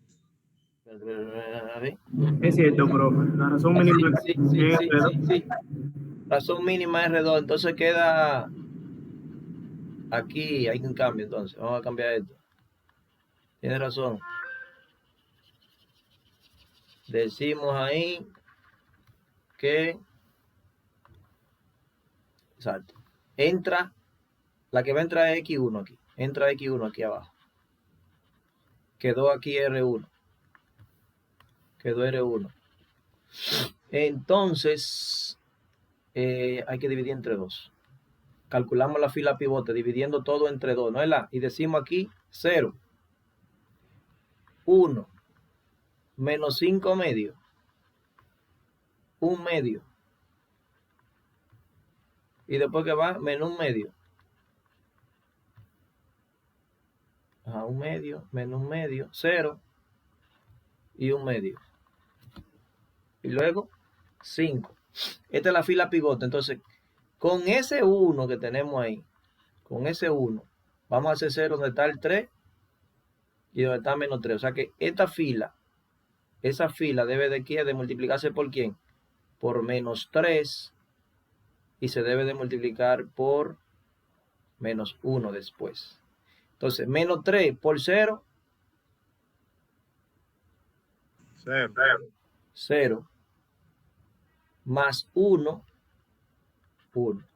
Es cierto, profe. La razón mínima Sí. Razón mínima R2. Entonces queda... Aquí hay un cambio, entonces. Vamos a cambiar esto. Tienes razón. Decimos ahí que... Exacto. Entra... La que va a entrar es X1 aquí. Entra X1 aquí abajo. Quedó aquí R1. Quedó R1. Entonces, hay que dividir entre 2. Calculamos la fila pivote dividiendo todo entre 2, ¿no es la? Y decimos aquí 0, 1, menos 5 medio, 1 medio. Y después que va, menos 1 medio. Ajá, 1 medio, menos 1 medio, 0 y 1 medio. Y luego 5. Esta es la fila pivote. Entonces, con ese 1 que tenemos ahí, con ese 1, vamos a hacer 0 donde está el 3 y donde está menos 3. O sea que esta fila, esa fila debe de multiplicarse por ¿quién? Por menos 3 y se debe de multiplicar por menos 1 después. Entonces, menos 3 por 0, 0. 0, más 1, 1.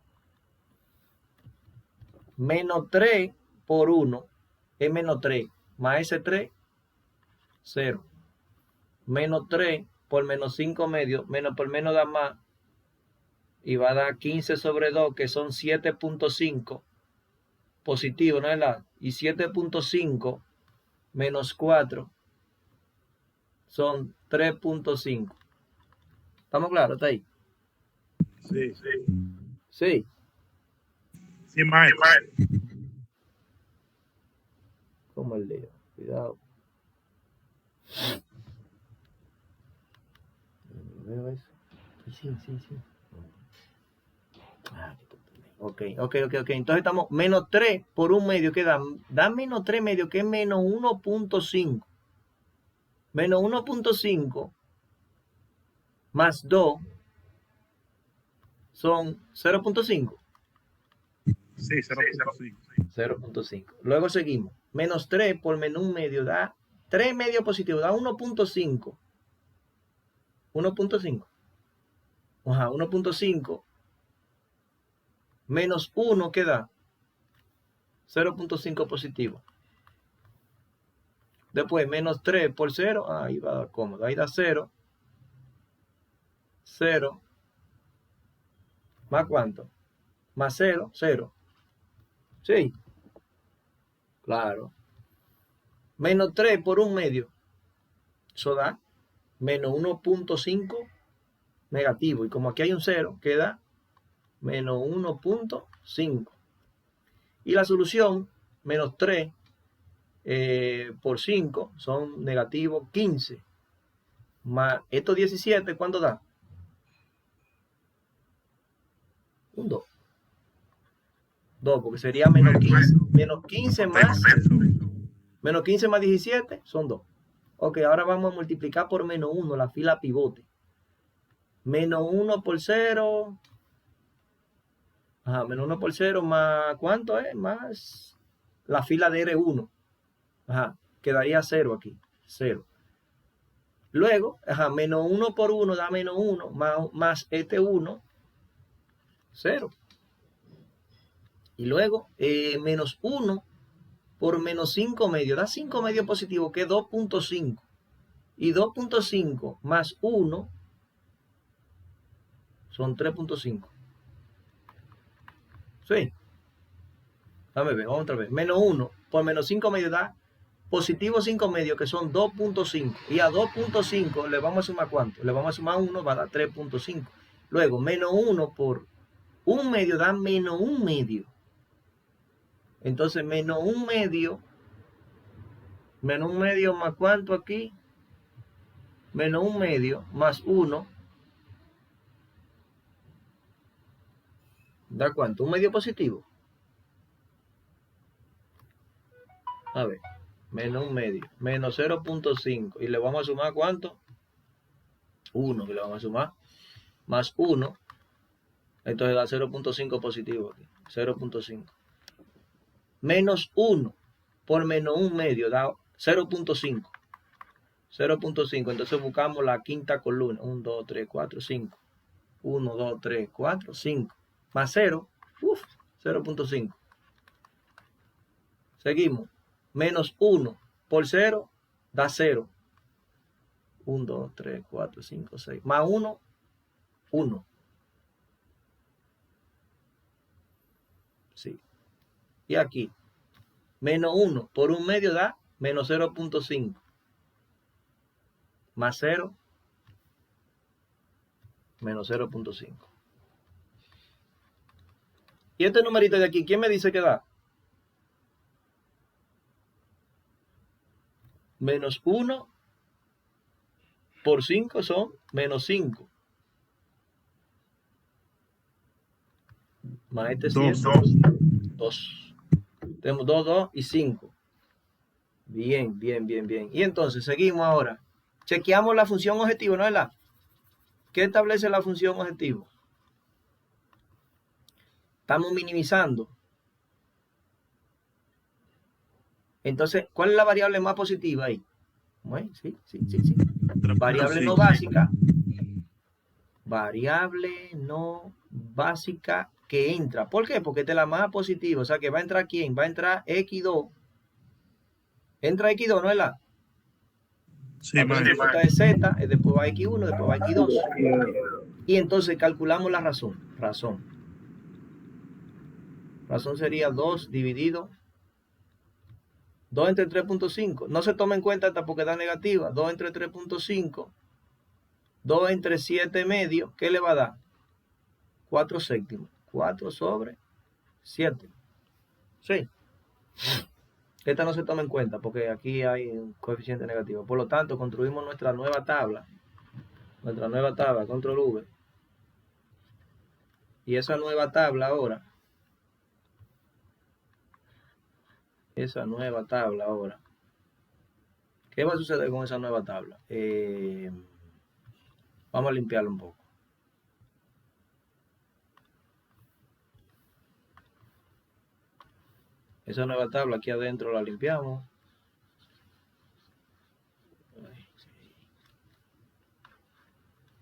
Menos 3 por 1 es menos 3, más ese 3, 0. Menos 3 por menos 5 medio, menos por menos da más, y va a dar 15 sobre 2, que son 7.5 positivo, ¿no es la? Y 7.5 menos 4 son 3.5. ¿Estamos claros? ¿Está ahí? Sí. Sí. Sí, maestro. Como el lío. Cuidado. ¿Veo eso? Sí. Ok. Entonces estamos menos 3 por 1 medio, que da menos 3 medio, que es menos 1.5. Menos 1.5 más 2 son 0.5. Sí, 0.5. 0.5. Luego seguimos. Menos 3 por menos 1 medio da 3 medio positivo, da 1.5. 1.5. Ajá, 1.5 menos 1, ¿qué da? 0.5 positivo. Después, menos 3 por 0, ahí va a dar cómodo. Ahí da 0. 0. ¿Más cuánto? Más 0, 0. Sí. Claro. Menos 3 por 1 medio. Eso da menos 1.5 negativo. Y como aquí hay un 0, queda menos 1.5. Y la solución, menos 3 por 5, son negativo 15. más estos 17, ¿cuánto da? Un 2. 2, porque sería menos 15. Menos 15 más, menos 15 más 17 son 2. Ok, ahora vamos a multiplicar por menos 1 la fila pivote. Menos 1 por 0. Ajá, menos 1 por 0 más, ¿cuánto es? Más la fila de R1. Ajá, quedaría 0 aquí. 0. Luego, ajá, menos 1 por 1 da menos 1, más este 1, 0. Y luego, menos 1 por menos 5 medios, da 5 medios positivo, que es 2.5. Y 2.5 más 1 son 3.5. Sí. Dame ver, otra vez. Menos 1 por menos 5 medios da positivo 5 medios, que son 2.5. Y a 2.5 le vamos a sumar ¿cuánto? Le vamos a sumar 1, va a dar 3.5. Luego, menos 1 por 1 medio da menos 1 medio. Entonces, menos 1 medio. Menos 1 medio más ¿cuánto aquí? Menos 1 medio más 1. ¿Da cuánto? ¿1 medio positivo? A ver. Menos 1 medio. Menos 0.5. ¿Y le vamos a sumar cuánto? 1, que le vamos a sumar. Más 1. Entonces da 0.5 positivo aquí. 0.5. Menos 1 por menos 1 medio da 0.5. 0.5. Entonces buscamos la quinta columna. 1, 2, 3, 4, 5. 1, 2, 3, 4, 5. Más 0. 0.5. Seguimos. Menos 1 por 0 da 0. 1, 2, 3, 4, 5, 6. Más 1, 1. Sí. Y aquí, menos 1 por 1 medio da menos 0.5. Más 0, menos 0.5. Y este numerito de aquí, ¿quién me dice que da? Menos 1 por 5 son menos 5. Más este 7. 2. Tenemos 2, 2 y 5. Bien, bien, bien, bien. Y entonces seguimos ahora. Chequeamos la función objetivo, ¿no es la? ¿Qué establece la función objetivo? Estamos minimizando. Entonces, ¿cuál es la variable más positiva ahí? Bueno, sí. Variable no básica. Variable no básica que entra. ¿Por qué? Porque esta es la más positiva. O sea, que va a entrar ¿quién? Va a entrar X2. Entra X2, ¿no es la? Sí, Esta es Z, después va X1, después va X2. Y entonces calculamos la razón. Razón sería 2 dividido 2 entre 3.5. No se toma en cuenta esta porque da negativa. 2 entre 3.5. 2 entre 7 medio. ¿Qué le va a dar? 4 séptimos. 4 sobre 7. Sí. Esta no se toma en cuenta porque aquí hay un coeficiente negativo. Por lo tanto, construimos nuestra nueva tabla. Control V. Y esa nueva tabla ahora. ¿Qué va a suceder con esa nueva tabla? Vamos a limpiarla un poco. Esa nueva tabla aquí adentro la limpiamos.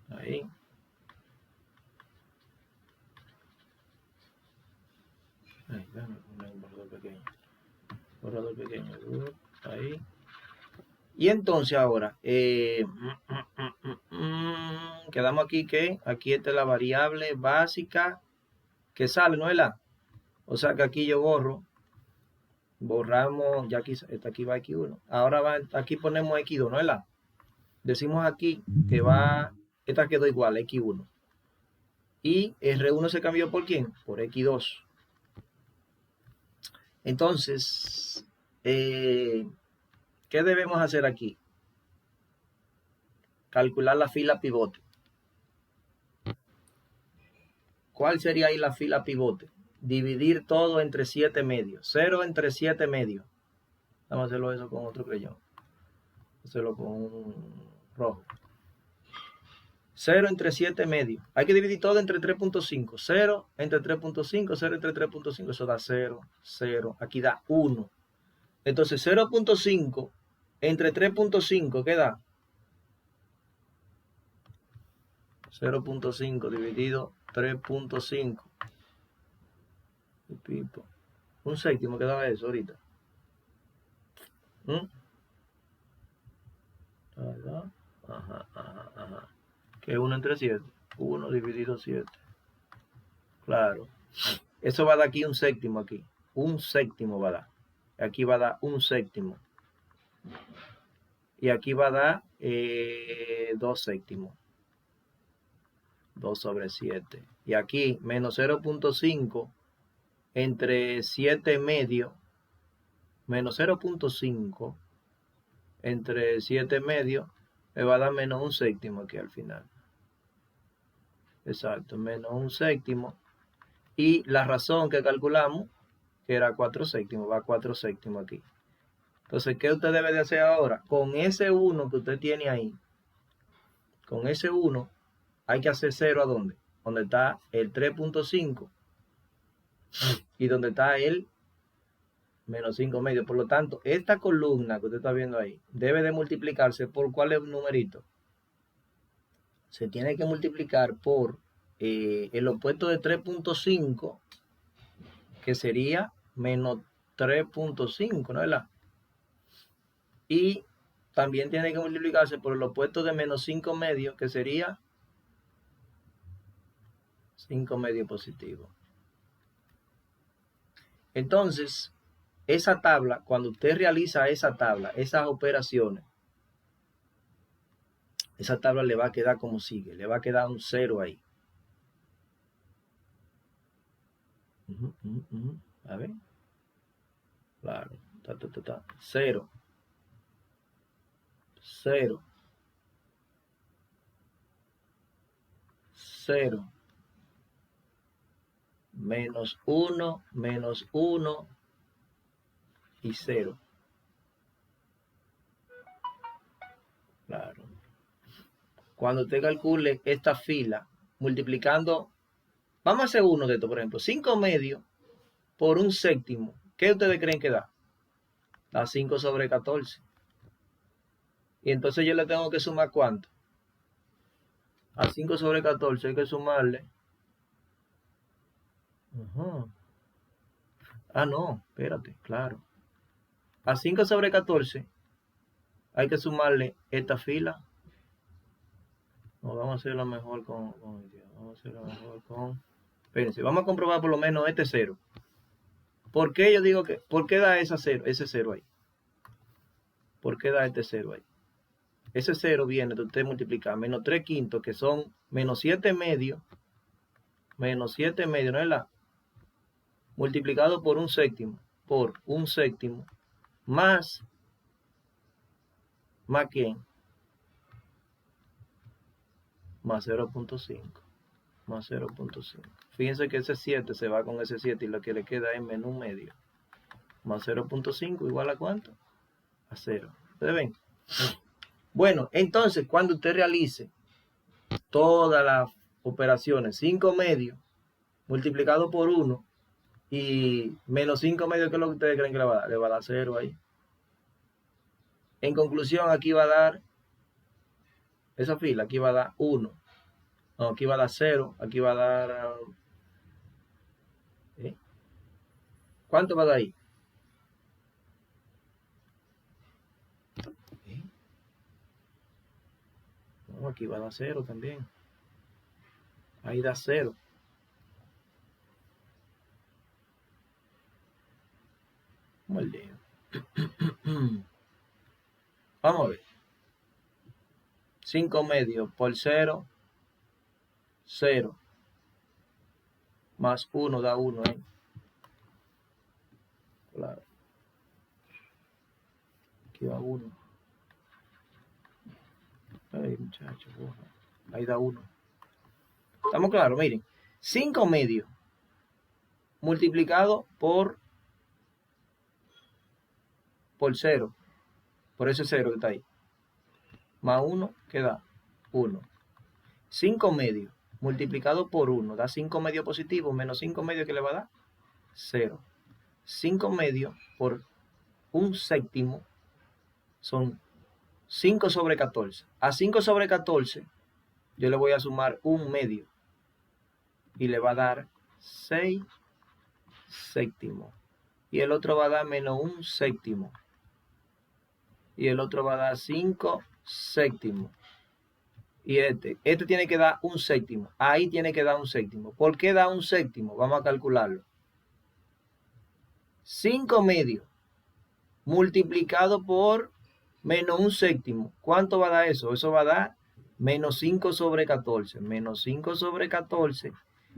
Ahí. Déjame poner un borrador pequeño. Ahí. Y entonces ahora, quedamos aquí que aquí está la variable básica que sale, ¿no es la? O sea que aquí yo borramos, ya aquí va X1. Ahora aquí ponemos X2, ¿no es la? Decimos aquí que esta quedó igual, X1. Y R1 se cambió por ¿quién? Por X2. Entonces, ¿qué debemos hacer aquí? calcular la fila pivote. ¿Cuál sería ahí la fila pivote? Dividir todo entre 7 medios. 0 entre 7 medios. Vamos a hacerlo eso con otro creyón. Hacerlo con un rojo. 0 entre 7 medios. Hay que dividir todo entre 3.5. 0 entre 3.5, 0 entre 3.5. Eso da 0, 0. Aquí da 1. Entonces 0.5 entre 3.5, ¿qué da? 0.5 dividido 3.5. Un séptimo que daba eso ahorita. Ajá. Que 1 entre 7. 1 dividido 7. Claro. Eso va a dar aquí un séptimo aquí. Un séptimo va a dar. Aquí va a dar un séptimo. Y aquí va a dar 2 séptimos. 2 sobre 7. Y aquí menos 0.5 entre 7 medio. Menos 0.5 entre 7 medio. Me va a dar menos un séptimo aquí al final. Exacto, menos un séptimo. Y la razón que calculamos, que era 4 séptimos, va a 4 séptimos aquí. Entonces, ¿qué usted debe de hacer ahora? Con ese 1 que usted tiene ahí, con ese 1, hay que hacer 0 ¿a dónde? Donde está el 3.5 y donde está el menos 5 medio. Por lo tanto, esta columna que usted está viendo ahí debe de multiplicarse por ¿cuál es el numerito? Se tiene que multiplicar por el opuesto de 3.5, que sería menos 3.5, ¿no es verdad? Y también tiene que multiplicarse por el opuesto de menos 5 medios, que sería 5 medios positivo. Entonces, esa tabla, cuando usted realiza esa tabla, esas operaciones, esa tabla le va a quedar como sigue. Le va a quedar un 0 ahí. A ver. Claro. 0. 0. 0. Menos 1, menos 1 y 0. Claro. Cuando usted calcule esta fila, multiplicando, vamos a hacer uno de estos, por ejemplo, 5 medios por un séptimo. ¿Qué ustedes creen que da? Da 5 sobre 14. Y entonces yo le tengo que sumar ¿cuánto? A 5 sobre 14 hay que sumarle. Ah, no, espérate, claro. A 5 sobre 14 hay que sumarle esta fila. No, vamos a hacerlo mejor vamos a hacerlo mejor con... Espérense, vamos a comprobar por lo menos este 0. ¿Por qué yo digo que... ¿Por qué da ese 0 ahí? ¿Por qué da este 0 ahí? Ese 0 viene de usted multiplicar menos 3 quintos, que son menos 7 medios. Menos 7 medios, ¿no es la? Multiplicado por un séptimo. Por un séptimo. Más ¿quién? Más 0.5. Más 0.5. Fíjense que ese 7 se va con ese 7 y lo que le queda es menos un medio. Más 0.5 igual a ¿cuánto? A 0. ¿Ustedes ven? Bueno, entonces cuando usted realice todas las operaciones, 5 medios multiplicado por 1 y menos 5 medios, ¿qué es lo que ustedes creen que le va a dar? Le va a dar 0 ahí. En conclusión, aquí va a dar, esa fila, aquí va a dar 1. No, aquí va a dar 0. Aquí va a dar... ¿Cuánto va a dar ahí? No, aquí va a dar 0 también. Ahí da 0. Muy bien. Vamos a ver. 5 medios por 0. 0. Más 1 da 1, ¿eh? Claro. Aquí va 1. Ay, muchachos, ahí da 1. ¿Estamos claros? Miren, 5 medios multiplicado por 0. Por ese 0 que está ahí. Más 1 queda 1. 5 medios multiplicado por 1 da 5 medios positivos menos 5 medios que le va a dar 0. 5 medios por 1/7 son 5 sobre 14. A 5 sobre 14 yo le voy a sumar 1 medio y le va a dar 6 séptimos. Y el otro va a dar menos 1 séptimo. Y el otro va a dar 5 séptimos. Y este tiene que dar 1 séptimo. Ahí tiene que dar 1 séptimo. ¿Por qué da 1 séptimo? Vamos a calcularlo. 5 medios multiplicado por menos 1 séptimo. ¿Cuánto va a dar eso? Eso va a dar menos 5 sobre 14. Menos 5 sobre 14.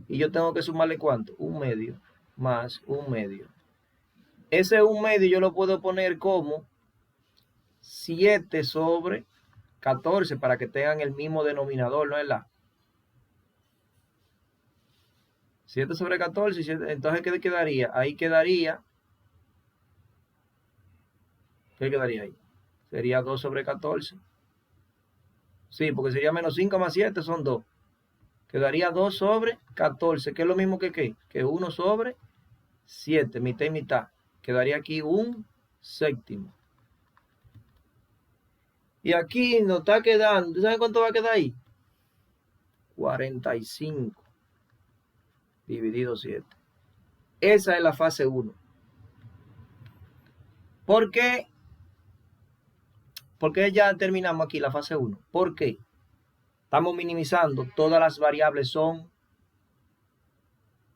Y yo tengo que sumarle ¿cuánto? 1 medio más 1 medio. Ese 1 medio yo lo puedo poner como 7 sobre 14 para que tengan el mismo denominador, ¿no es la? 7 sobre 14, 7, entonces ¿qué quedaría? Ahí quedaría, ¿qué quedaría ahí? Sería 2 sobre 14. Sí, porque sería menos 5 más 7 son 2. Quedaría 2 sobre 14, que es lo mismo que ¿qué? Que 1 sobre 7, mitad y mitad. Quedaría aquí 1 séptimo. Y aquí nos está quedando, ¿saben cuánto va a quedar ahí? 45 dividido 7. Esa es la fase 1. ¿Por qué? Porque ya terminamos aquí la fase 1. ¿Por qué? Estamos minimizando, todas las variables son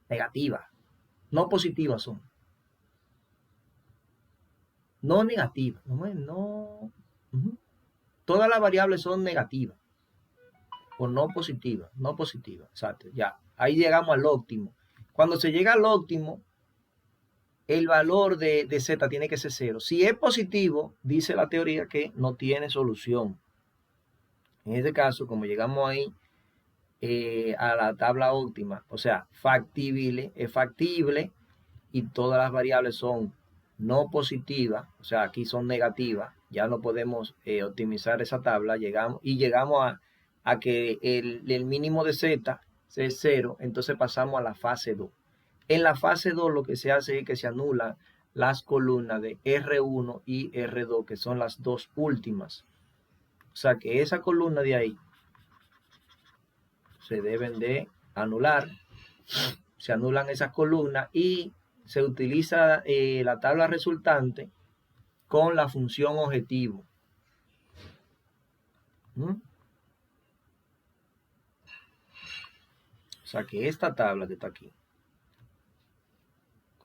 negativas, no positivas son. No negativas, no. Todas las variables son negativas o no positivas, exacto, ya. Ahí llegamos al óptimo. Cuando se llega al óptimo, el valor de z tiene que ser 0. Si es positivo, dice la teoría que no tiene solución. En este caso, como llegamos ahí a la tabla óptima, o sea, factible, es factible y todas las variables son no positivas, o sea, aquí son negativas, ya no podemos optimizar esa tabla, llegamos a que el mínimo de z es 0, entonces pasamos a la fase 2. En la fase 2 lo que se hace es que se anulan las columnas de R1 y R2, que son las dos últimas. O sea que esa columna de ahí se deben de anular, se anulan esas columnas y se utiliza la tabla resultante con la función objetivo. O sea que esta tabla que está aquí,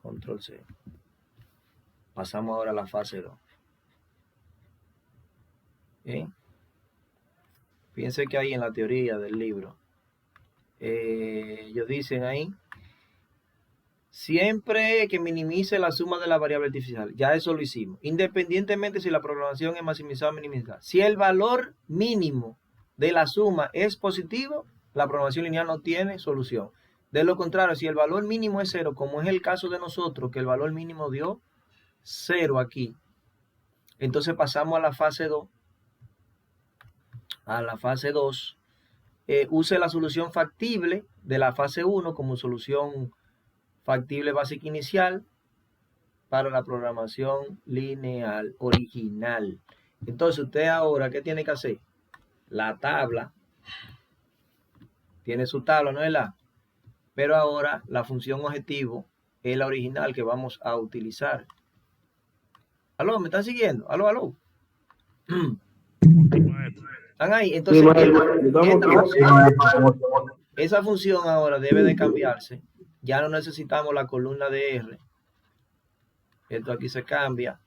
control C, pasamos ahora a la fase 2. Piense que ahí en la teoría del libro, ellos dicen ahí, siempre que minimice la suma de la variable artificial. Ya eso lo hicimos. Independientemente si la programación es maximizada o minimizada. Si el valor mínimo de la suma es positivo, la programación lineal no tiene solución. De lo contrario, si el valor mínimo es 0, como es el caso de nosotros, que el valor mínimo dio 0 aquí, entonces pasamos a la fase 2. A la fase 2, use la solución factible de la fase 1 como solución factible básica inicial para la programación lineal original. Entonces usted ahora, ¿qué tiene que hacer? La tabla, tiene su tabla, ¿no es la? Pero ahora la función objetivo es la original que vamos a utilizar. ¿Aló? ¿Me están siguiendo? ¿Aló? ¿Están ahí? Entonces, esa función ahora debe de cambiarse. Ya no necesitamos la columna de R. Esto aquí se cambia.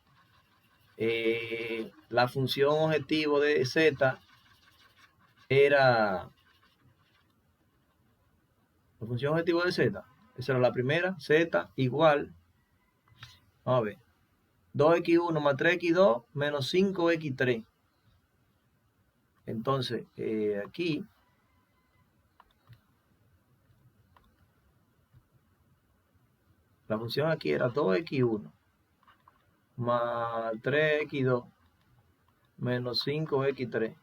La función objetivo de Z era... La función objetivo de Z. Esa era la primera. Z igual. Vamos a ver. 2x1 más 3x2 menos 5x3. Entonces, aquí la función aquí era 2x1 más 3x2 menos 5x3.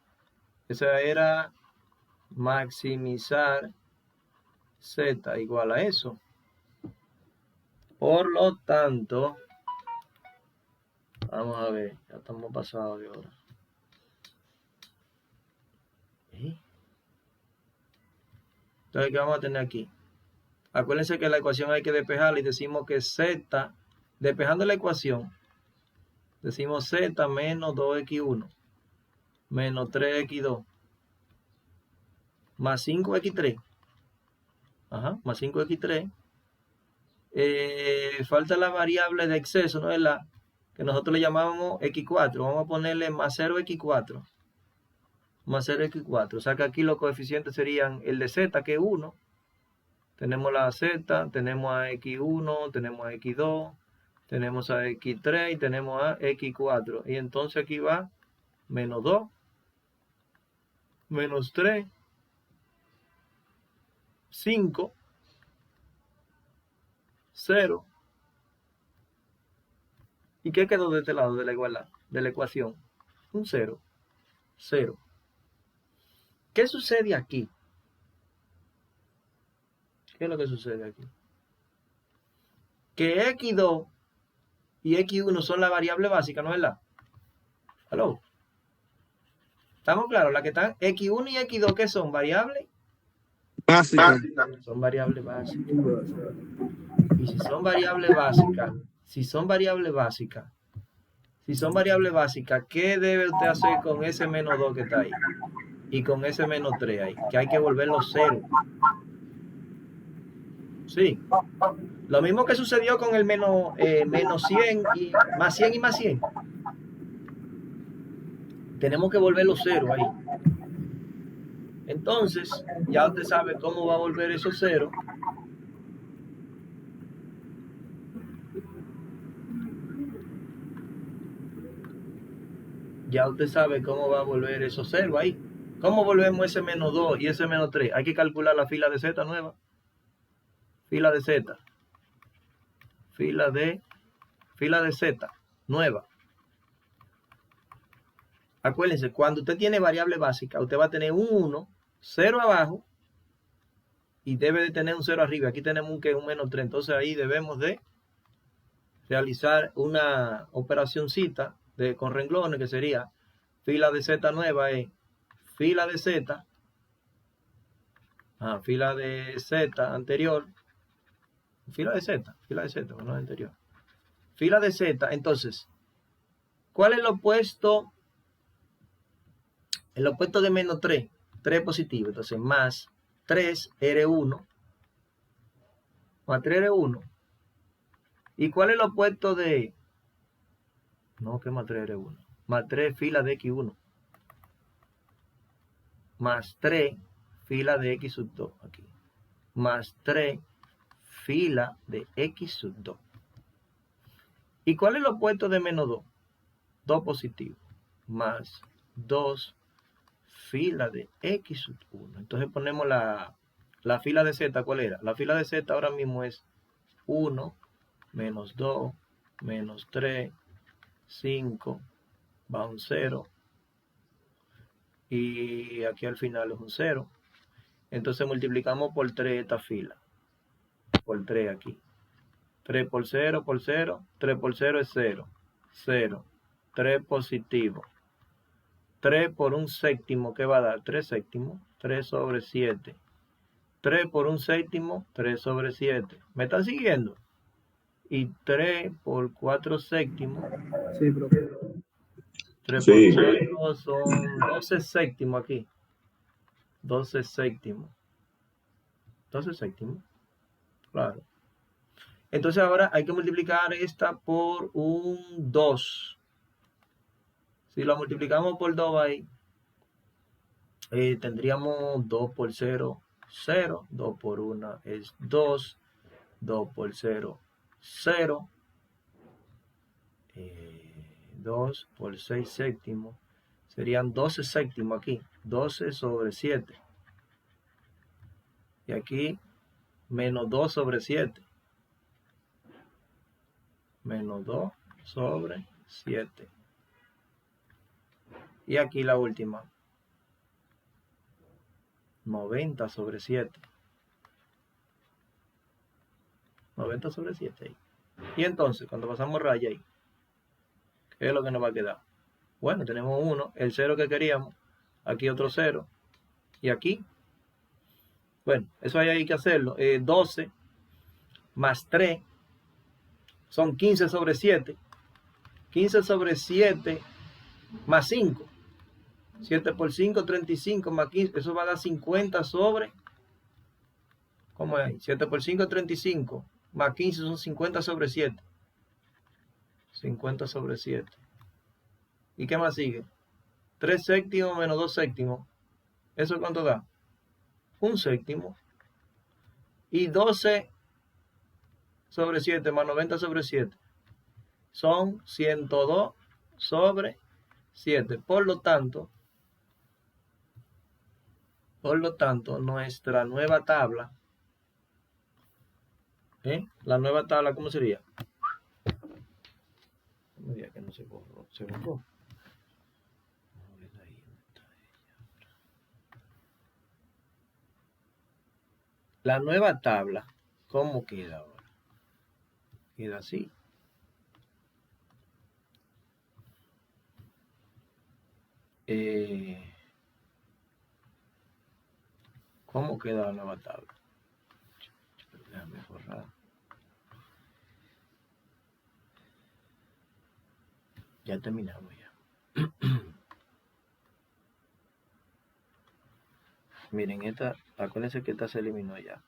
Esa era maximizar z igual a eso. Por lo tanto, vamos a ver, ya estamos pasados de hora. Entonces, ¿qué vamos a tener aquí? Acuérdense que la ecuación hay que despejarla y decimos que z, despejando la ecuación, decimos z menos 2x1 menos 3x2 más 5x3. Ajá, más 5x3. Falta la variable de exceso, ¿no es la que nosotros le llamábamos x4? Vamos a ponerle más 0x4. Más 0x4. O sea que aquí los coeficientes serían el de z, que es 1. Tenemos la z, tenemos a x1, tenemos a x2, tenemos a x3 y tenemos a x4. Y entonces aquí va menos 2, menos 3, 5, 0. ¿Y qué quedó de este lado de la igualdad, de la ecuación? Un 0. 0. ¿Qué sucede aquí? ¿Qué es lo que sucede aquí? Que x2 y x1 son la variable básica, ¿no es verdad? ¿Aló? ¿Estamos claros? Las que están x1 y x2, ¿qué son? ¿Variables? Básica. Son variables básicas. Y si son variables básicas, si son variables básicas, ¿qué debe usted hacer con ese menos 2 que está ahí? Y con ese menos 3 ahí, que hay que volverlo 0. Sí. Lo mismo que sucedió con el menos 100 y más 100 y más 100. Tenemos que volverlo 0 ahí. Entonces, ya usted sabe cómo va a volver esos 0. Ya usted sabe cómo va a volver esos 0 ahí. ¿Cómo volvemos ese menos 2 y ese menos 3? Hay que calcular la fila de z nueva. Fila de z. Fila de z nueva. Acuérdense, cuando usted tiene variable básica, usted va a tener un 1, 0 abajo, y debe de tener un 0 arriba. Aquí tenemos un menos 3. Entonces ahí debemos de realizar una operacióncita con renglones, que sería fila de z nueva es fila de z, fila de z anterior, fila de z, no anterior, fila de z. Entonces, ¿cuál es el opuesto? El opuesto de menos 3, 3 positivo. Entonces, más 3R1, más 3R1. ¿Y cuál es el opuesto de? No, que más 3R1. Más 3 fila de X1. Más 3 fila de X sub 2. Aquí. Más 3 fila de X sub 2. ¿Y cuál es el opuesto de menos 2? 2 positivo. Más 2 fila de X sub 1. Entonces ponemos la fila de Z. ¿Cuál era? La fila de Z ahora mismo es 1, menos 2, menos 3, 5, va un 0. Y aquí al final es un 0. Entonces multiplicamos por 3 esta fila. Por 3 aquí. 3 por 0 por 0. 3 por 0 es 0. 0. 3 positivo. 3 por un séptimo, ¿qué va a dar? 3 séptimos. 3 sobre 7. 3 por un séptimo, 3 sobre 7. ¿Me están siguiendo? Y 3 por 4 séptimos. Sí, profe. 3 Sí. por 4 son 12 séptimos aquí. 12 séptimos. 12 séptimos. Claro. Entonces ahora hay que multiplicar esta por un 2. Si lo multiplicamos por 2 ahí, tendríamos 2 por 0, 0. 2 por 1 es 2. 2 por 0, 0. 2 por 6 séptimos. Serían 12 séptimos aquí. 12 sobre 7. Y aquí menos 2 sobre 7. Menos 2 sobre 7. Y aquí la última. 90 sobre 7. 90 sobre 7 ahí. Y entonces, cuando pasamos raya ahí, ¿qué es lo que nos va a quedar? Bueno, tenemos 1, el 0 que queríamos, aquí otro 0, y aquí, bueno, eso hay que hacerlo. 12 más 3 son 15 sobre 7. 15 sobre 7 más 5. 7 por 5, 35 más 15, eso va a dar 50 sobre, ¿cómo es ahí? 7 por 5, 35, más 15 son 50 sobre 7. 50 sobre 7. ¿Y qué más sigue? 3 séptimos menos 2 séptimos. ¿Eso cuánto da? 1 séptimo. Y 12 sobre 7 más 90 sobre 7 son 102 sobre 7. Por lo tanto, nuestra nueva tabla, la nueva tabla, ¿cómo sería? ¿Cómo diría que no se borró? ¿Se borró? La nueva tabla, ¿cómo queda ahora? Queda así. ¿Cómo queda la nueva tabla? Déjame borrar. Ya terminamos ya. Miren, esta, acuérdense que esta se eliminó ya.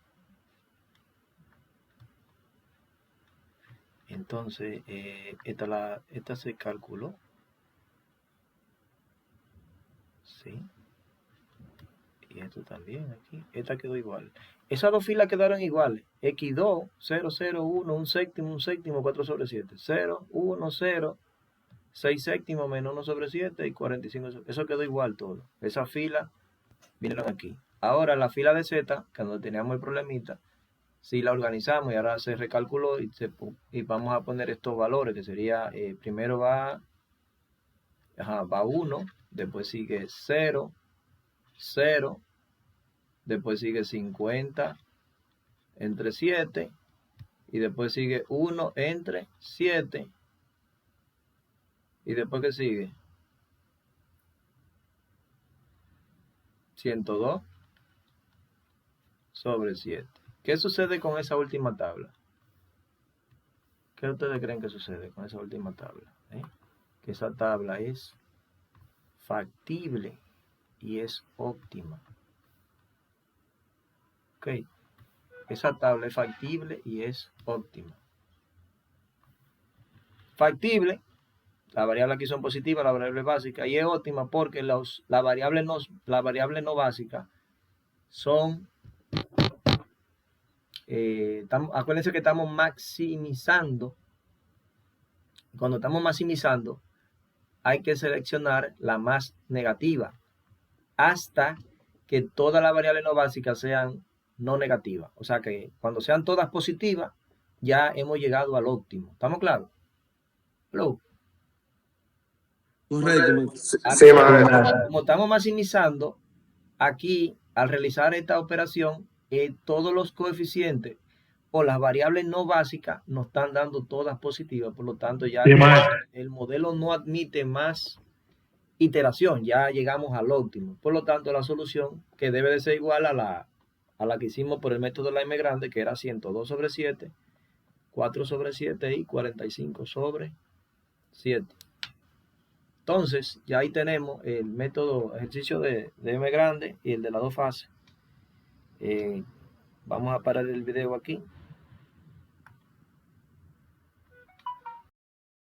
Entonces, esta se calculó. Sí. Y esto también aquí. Esta quedó igual. Esas dos filas quedaron iguales. X2, 0, 0, 1, 1 séptimo, 4 sobre 7. 0, 1, 0, 6 séptimos menos 1 sobre 7 y 45. Eso quedó igual todo. Esa fila vinieron aquí. Ahora la fila de Z, cuando teníamos el problemita, si la organizamos y ahora se recalculó y vamos a poner estos valores, que sería, primero va 1, después sigue 0, 0, después sigue 50 entre 7 y después sigue 1 entre 7 y después que sigue 102 sobre 7. ¿Qué sucede con esa última tabla? ¿Qué ustedes creen que sucede con esa última tabla? Que esa tabla es factible y es óptima. Ok. Esa tabla es factible y es óptima. Factible, las variables aquí son positivas, la variable básica, y es óptima porque la variable no básica son, acuérdense que estamos maximizando. Cuando estamos maximizando, hay que seleccionar la más negativa hasta que todas las variables no básicas sean no negativas. O sea que cuando sean todas positivas, ya hemos llegado al óptimo. ¿Estamos claros? ¿Hello? Correcto. Sí, maestro. Como estamos maximizando, aquí al realizar esta operación, todos los coeficientes o las variables no básicas nos están dando todas positivas. Por lo tanto, ya el modelo no admite más iteración, ya llegamos al óptimo. Por lo tanto, la solución que debe de ser igual a la que hicimos por el método de la M grande, que era 102 sobre 7, 4 sobre 7 y 45 sobre 7. Entonces, ya ahí tenemos el método ejercicio de M grande y el de las dos fases. Vamos a parar el video aquí.